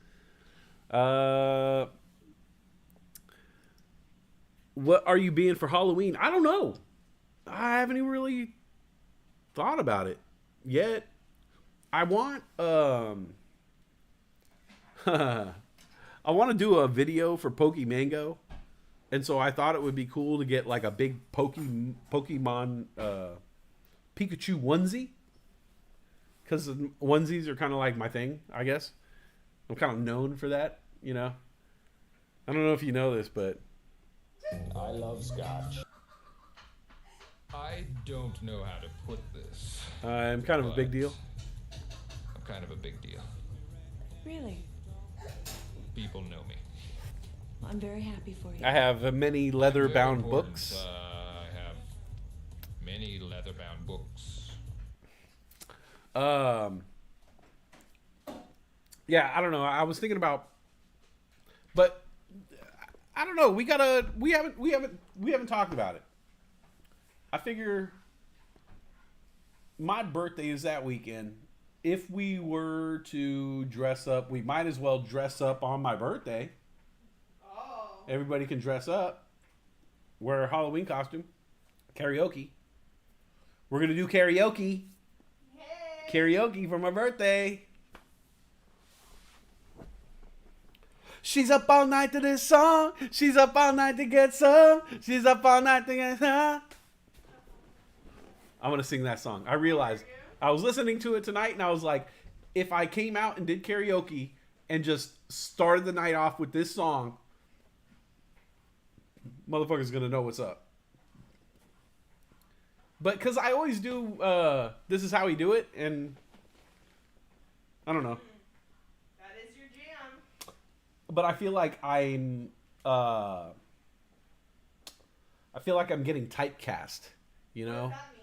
What are you being for Halloween? I don't know. I haven't even really thought about it yet. I want I want to do a video for Pokemango, and so I thought it would be cool to get like a big Pokemon Pikachu onesie, because onesies are kind of like my thing, I guess. I'm kind of known for that, you know. I don't know if you know this, but I love scotch. I don't know how to put this. I'm kind of a big deal. I'm kind of a big deal. Really? People know me. Well, I'm very happy for you. I have many leather-bound books. I have many leather-bound books. Yeah, I don't know. I was thinking about, but I don't know. We haven't talked about it. I figure my birthday is that weekend. If we were to dress up, we might as well dress up on my birthday. Oh. Everybody can dress up, wear a Halloween costume, karaoke. We're gonna do karaoke. Hey. Karaoke for my birthday. She's up all night to this song. She's up all night to get some. She's up all night to get some. I'm going to sing that song. I realized I was listening to it tonight and I was like, if I came out and did karaoke and just started the night off with this song, motherfucker's going to know what's up. But because I always do, this is how we do it, and I don't know. That is your jam. But I feel like I'm getting typecast, you know? What does that mean?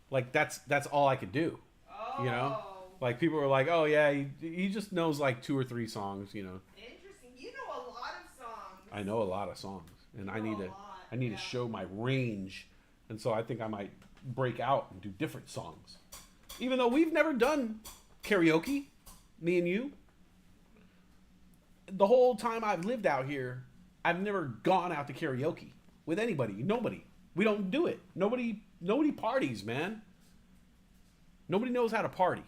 Like that's all I could do, you know? Like people are like, oh yeah, he just knows like 2 or 3 songs, you know? Interesting. You know a lot of songs. I know a lot of songs, and I need to show my range, and so I think I might break out and do different songs, even though we've never done karaoke, me and you. The whole time I've lived out here, I've never gone out to karaoke with anybody. Nobody. We don't do it. Nobody parties, man. Nobody knows how to party.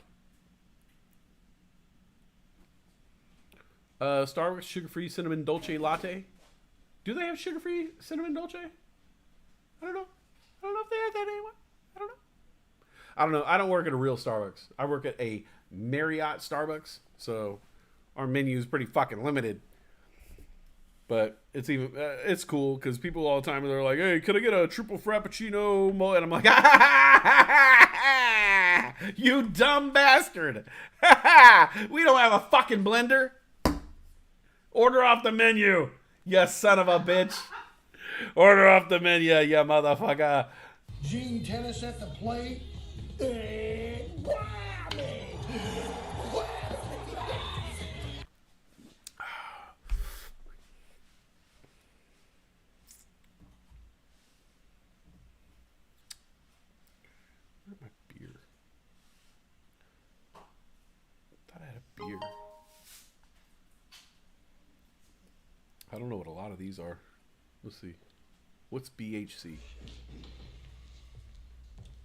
Starbucks sugar-free cinnamon dolce latte. Do they have sugar-free cinnamon dolce? I don't know. I don't know if they have that anymore. I don't know. I don't work at a real Starbucks. I work at a Marriott Starbucks, so our menu is pretty fucking limited. But it's cool because people all the time they're like, "Hey, can I get a triple frappuccino?" And I'm like, "You dumb bastard! We don't have a fucking blender. Order off the menu, you son of a bitch! Order off the menu, you motherfucker!" Gene Tennis at the plate. Beer. I don't know what a lot of these are. Let's see. What's BHC?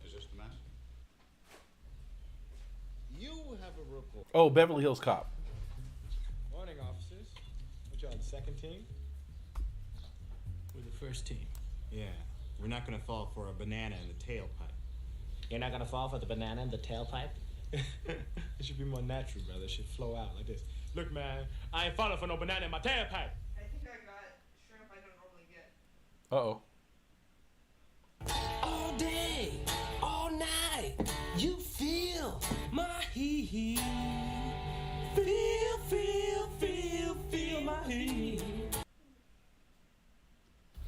Is this the man? You have a report. Oh, Beverly Hills Cop. Morning, officers. What y'all, the second team? We're the first team. Yeah, we're not gonna fall for a banana in the tailpipe. You're not gonna fall for the banana in the tailpipe? It should be more natural, brother. It should flow out like this. Look, man, I ain't falling for no banana in my tailpipe. I think I got shrimp I don't normally get. Uh-oh. All day, all night, you feel my heat. Feel my heat.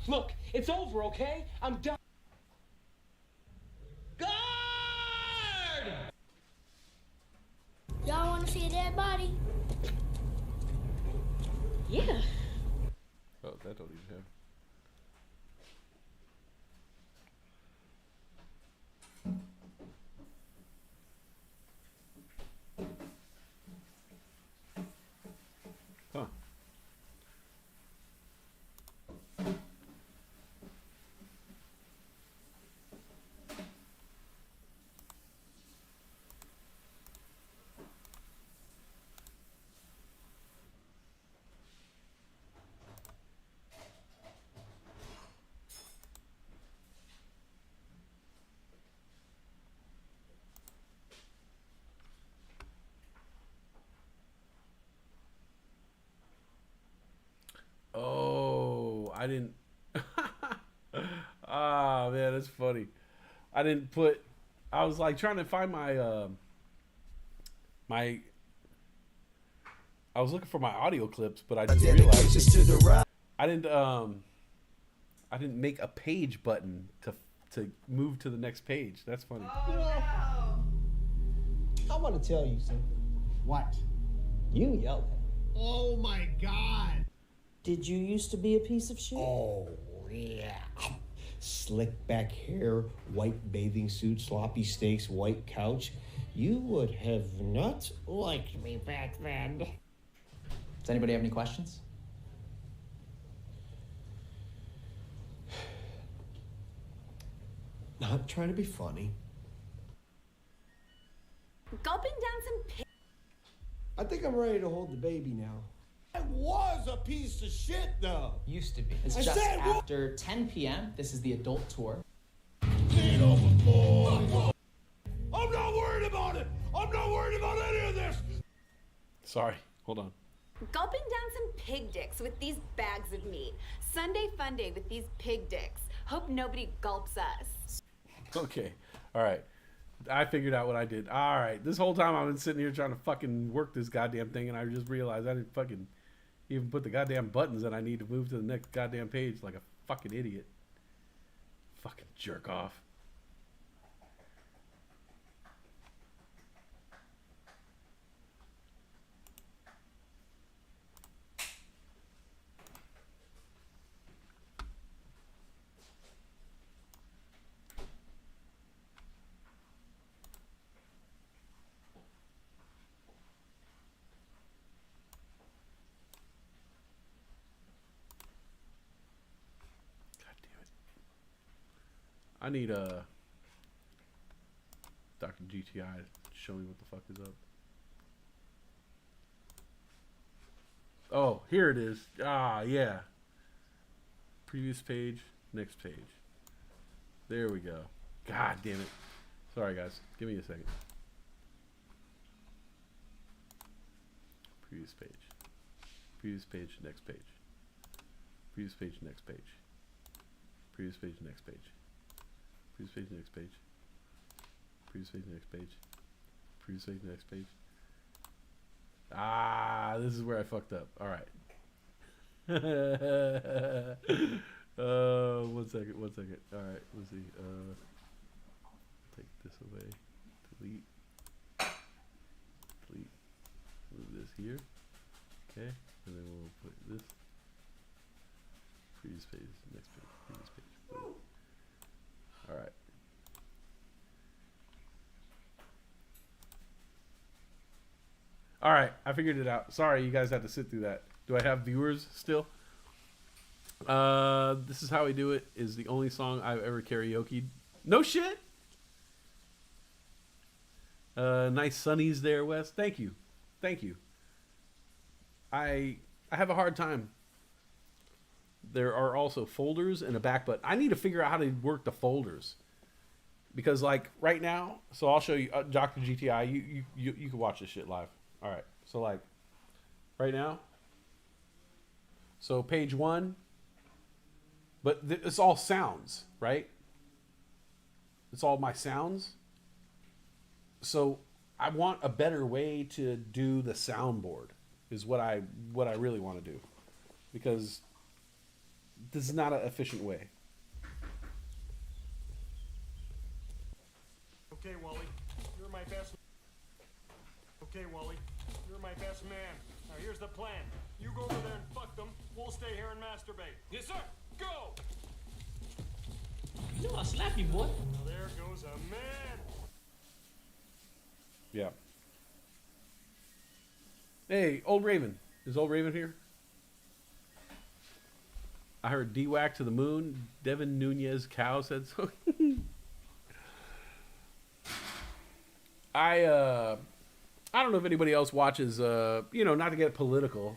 Look, it's over, okay? I'm done. Guard! Y'all want to see a dead body? Yeah. Oh, that don't even have. Huh. I didn't. Ah, man, that's funny. I didn't put. I was like trying to find my I was looking for my audio clips, but I just realized I didn't make a page button to move to the next page. That's funny. Oh, no. I want to tell you something. What? You yelled at me. Oh my God. Did you used to be a piece of shit? Oh, yeah. Slick back hair, white bathing suit, sloppy steaks, white couch. You would have not liked me back then. Does anybody have any questions? Not trying to be funny. Gulping down some pig. I think I'm ready to hold the baby now. I was a piece of shit, though. Used to be. It's I just said what? after 10 p.m. This is the adult tour. I'm not worried about it. I'm not worried about any of this. Sorry. Hold on. Gulping down some pig dicks with these bags of meat. Sunday fun day with these pig dicks. Hope nobody gulps us. Okay. All right. I figured out what I did. All right. This whole time I've been sitting here trying to fucking work this goddamn thing, and I just realized I didn't fucking even put the goddamn buttons that I need to move to the next goddamn page like a fucking idiot. Fucking jerk off. I need Dr. GTI to show me what the fuck is up. Oh, here it is. Ah, yeah. Previous page, next page. There we go. God damn it. Sorry, guys. Give me a second. Previous page. Previous page, next page. Previous page, next page. Previous page, next page. Previous page, next page. Previous page, next page. Previous page, next page. Ah, this is where I fucked up. All right. 1 second, 1 second. All right, let's see. Take this away. Delete. Delete. Move this here. Okay, and then we'll put this. Previous page, next page, previous page. All right. All right, I figured it out. Sorry, you guys had to sit through that. Do I have viewers still? This is How We Do It is the only song I've ever karaoke'd. No shit. Nice sunnies there, Wes. Thank you. Thank you. I have a hard time. There are also folders and a back button. I need to figure out how to work the folders. Because like right now, so I'll show you Dr. GTI. You can watch this shit live. All right. So like right now. So page 1. But it's all sounds, right? It's all my sounds. So I want a better way to do the soundboard is what I really want to do. Because this is not an efficient way. Okay, Wally, you're my best. Okay, Wally, you're my best man. Now here's the plan. You go over there and fuck them. We'll stay here and masturbate. Yes, sir. Go. You know I'll slap you, boy. Now there goes a man. Yeah. Hey, Old Raven. Is Old Raven here? I heard D-Whack to the moon. Devin Nunez Cow said so. I don't know if anybody else watches, not to get political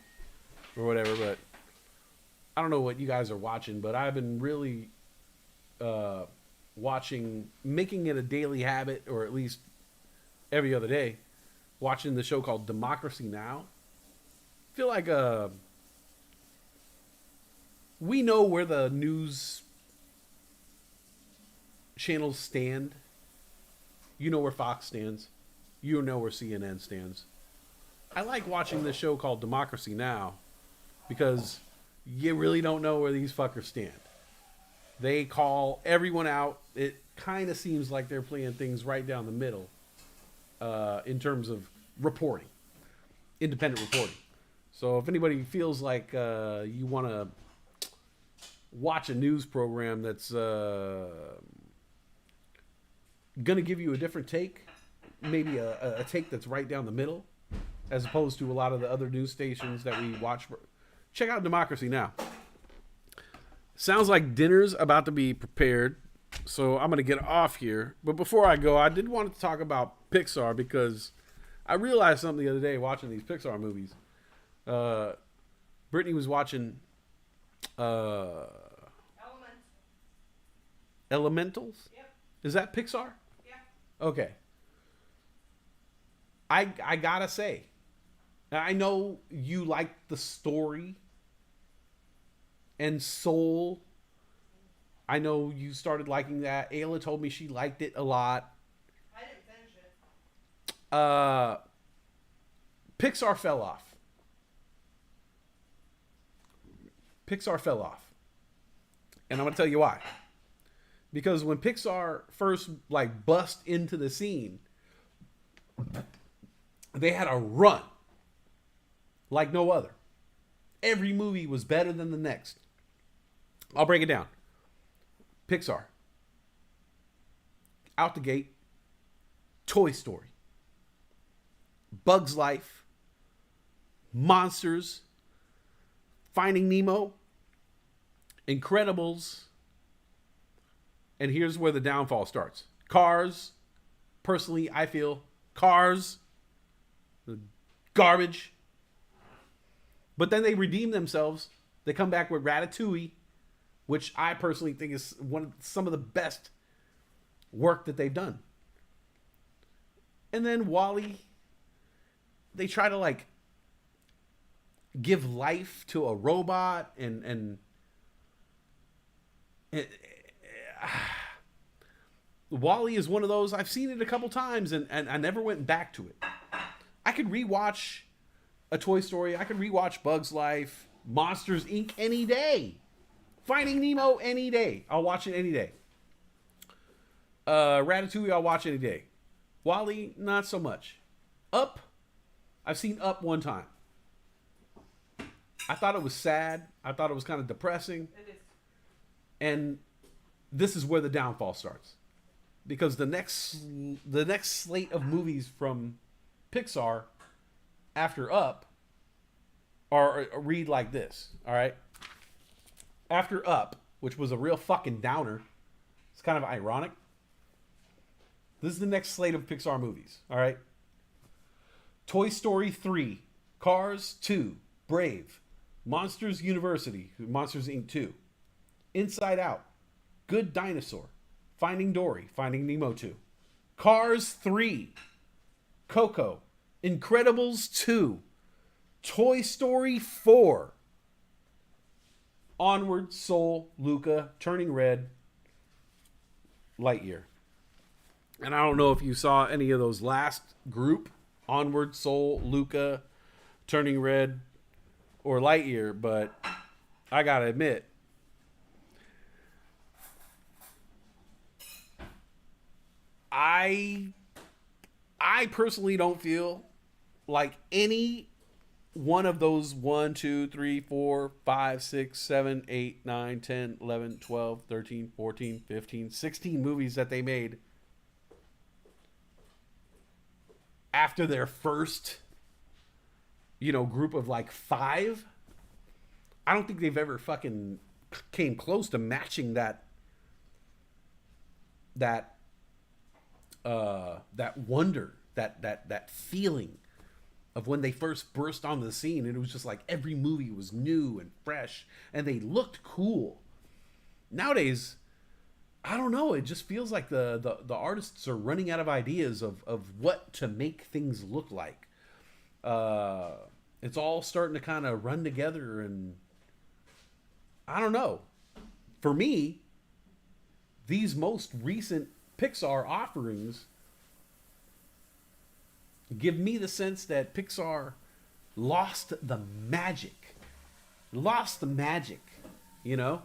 or whatever, but I don't know what you guys are watching, but I've been really watching, making it a daily habit, or at least every other day, watching the show called Democracy Now! I feel like we know where the news channels stand. You know where Fox stands. You know where CNN stands. I like watching this show called Democracy Now! Because you really don't know where these fuckers stand. They call everyone out. It kind of seems like they're playing things right down the middle in terms of reporting, independent reporting. So if anybody feels like you want to watch a news program that's going to give you a different take, maybe a take that's right down the middle, as opposed to a lot of the other news stations that we watch, check out Democracy Now! Sounds like dinner's about to be prepared, so I'm going to get off here. But before I go, I did want to talk about Pixar because I realized something the other day watching these Pixar movies. Brittany was watching Elementals? Yep. Is that Pixar? Yeah. Okay. I gotta say, I know you like the story and Soul. I know you started liking that. Ayla told me she liked it a lot. I didn't finish it. Pixar fell off. Pixar fell off. And I'm going to tell you why. Because when Pixar first bust into the scene, they had a run like no other. Every movie was better than the next. I'll break it down. Pixar. Out the gate. Toy Story. Bug's Life. Monsters. Finding Nemo. Incredibles. And here's where the downfall starts. Cars. Personally, I feel Cars. Garbage. But then they redeem themselves. They come back with Ratatouille, which I personally think is some of the best work that they've done. And then WALL-E, they try to give life to a robot and WALL-E is one of those. I've seen it a couple times and I never went back to it. I could rewatch a Toy Story. I could rewatch Bug's Life, Monsters Inc. any day. Finding Nemo any day. I'll watch it any day. Ratatouille, I'll watch any day. WALL-E, not so much. Up, I've seen Up one time. I thought it was sad. I thought it was kind of depressing. It is. And this is where the downfall starts. Because the next slate of movies from Pixar after Up read like this. All right. After Up, which was a real fucking downer, it's kind of ironic. This is the next slate of Pixar movies. All right. Toy Story 3, Cars 2, Brave, Monsters University, Monsters Inc. 2, Inside Out, Good Dinosaur, Finding Dory, Finding Nemo 2, Cars 3, Coco, Incredibles 2, Toy Story 4, Onward, Soul, Luca, Turning Red, Lightyear. And I don't know if you saw any of those last group, Onward, Soul, Luca, Turning Red, or Lightyear, but I gotta admit, I personally don't feel like any one of those 1, 2, 3, 4, 5, 6, 7, 8, 9, 10, 11, 12, 13, 14, 15, 16 movies that they made after their first, group of 5, I don't think they've ever fucking came close to matching that wonder, that feeling of when they first burst onto the scene, and it was just like every movie was new and fresh and they looked cool. Nowadays, I don't know, it just feels like the artists are running out of ideas of what to make things look like. It's all starting to kind of run together, and I don't know. For me, these most recent Pixar offerings give me the sense that Pixar lost the magic. Lost the magic, you know?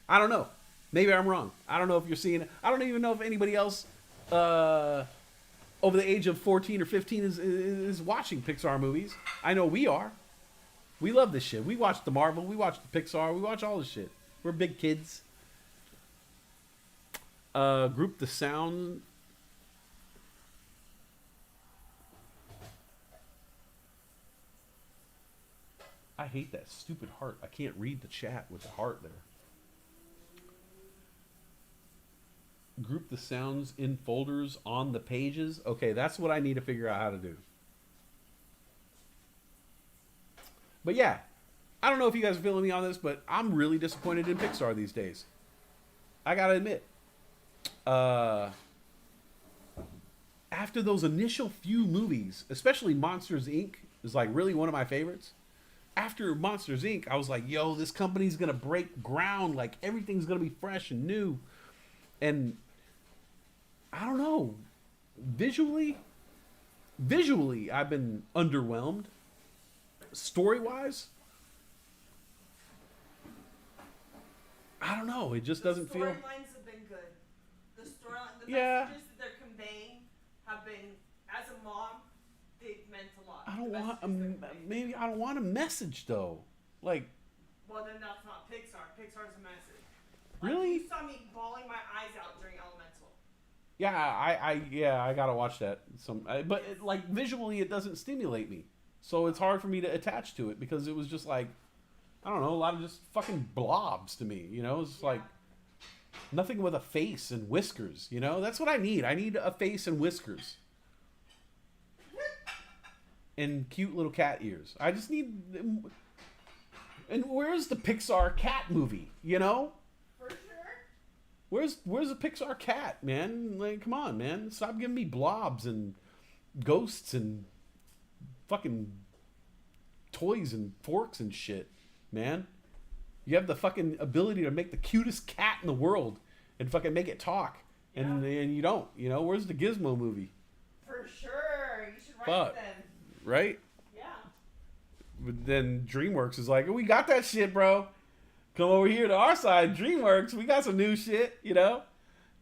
I don't know. Maybe I'm wrong. I don't know if you're seeing it. I don't even know if anybody else over the age of 14 or 15 is watching Pixar movies. I know we are. We love this shit. We watch the Marvel. We watch the Pixar. We watch all this shit. We're big kids. Group the Sound. I hate that stupid heart. I can't read the chat with the heart there. Group the sounds in folders on the pages. Okay, that's what I need to figure out how to do. But yeah, I don't know if you guys are feeling me on this, but I'm really disappointed in Pixar these days. I gotta admit. After those initial few movies, especially Monsters, Inc. is like really one of my favorites. After Monsters, Inc., I was like, yo, this company's gonna break ground. Like, everything's gonna be fresh and new. And I don't know. Visually, I've been underwhelmed. Story-wise, I don't know. It just doesn't feel. Storylines have been good. The messages that they're conveying have been, as a mom, they've meant a lot. I don't want a message though. Like. Well, then that's not Pixar. Pixar's a message. Really? You saw me bawling my eyes out during Elemental. Yeah, I gotta watch that. But like visually, it doesn't stimulate me, so it's hard for me to attach to it because it was just like, I don't know, a lot of just fucking blobs to me. You know, it's like nothing with a face and whiskers. You know, that's what I need. I need a face and whiskers. And cute little cat ears. I just need. And where's the Pixar cat movie? You know. For sure. Where's the Pixar cat, man? Like, come on, man. Stop giving me blobs and ghosts and fucking toys and forks and shit, man. You have the fucking ability to make the cutest cat in the world and fucking make it talk, and you don't. You know, where's the Gizmo movie? For sure. You should write them. Right? Yeah. But then DreamWorks is like, we got that shit, bro. Come over here to our side, DreamWorks. We got some new shit, you know?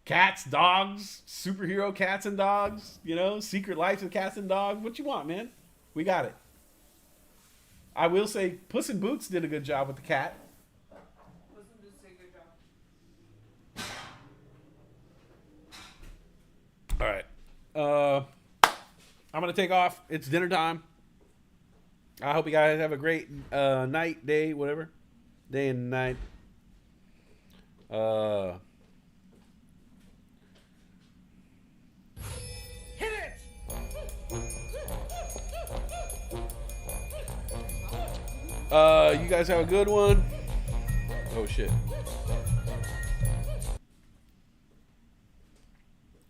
Cats, dogs, superhero cats and dogs, you know? Secret Life of Cats and Dogs. What you want, man? We got it. I will say Puss in Boots did a good job with the cat. Puss in Boots did a good job. All right. I'm going to take off. It's dinner time. I hope you guys have a great night, day, whatever. Day and night. Hit it! You guys have a good one. Oh, shit.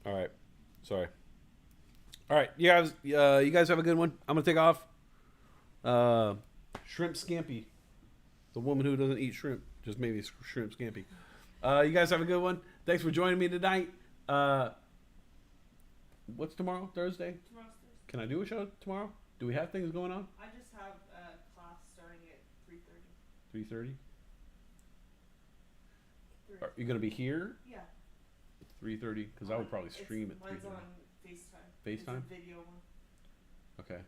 All right. Sorry. All right, you guys have a good one. I'm gonna take off. Shrimp Scampi, the woman who doesn't eat shrimp, just maybe shrimp scampi. You guys have a good one. Thanks for joining me tonight. What's tomorrow? Thursday? Tomorrow's Thursday. Can I do a show tomorrow? Do we have things going on? I just have a class starting at 3:30. 3:30. Are you gonna be here? Yeah. 3:30, because I would probably stream at 3:30. Mine's on FaceTime. FaceTime? It's a video one. Okay.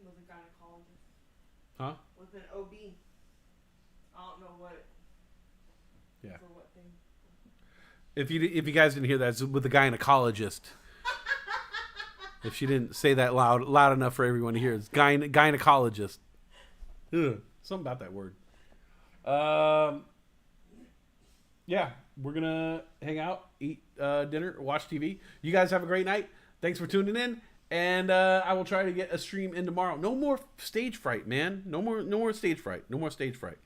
With a gynecologist. Huh? With an OB. I don't know what. Yeah. For what thing. If you guys didn't hear that, it's with the gynecologist. If she didn't say that loud enough for everyone to hear, it's gynecologist. Ugh, something about that word. Yeah, we're gonna hang out, eat dinner, watch TV. You guys have a great night. Thanks for tuning in, and I will try to get a stream in tomorrow. No more stage fright, man. No more stage fright. No more stage fright.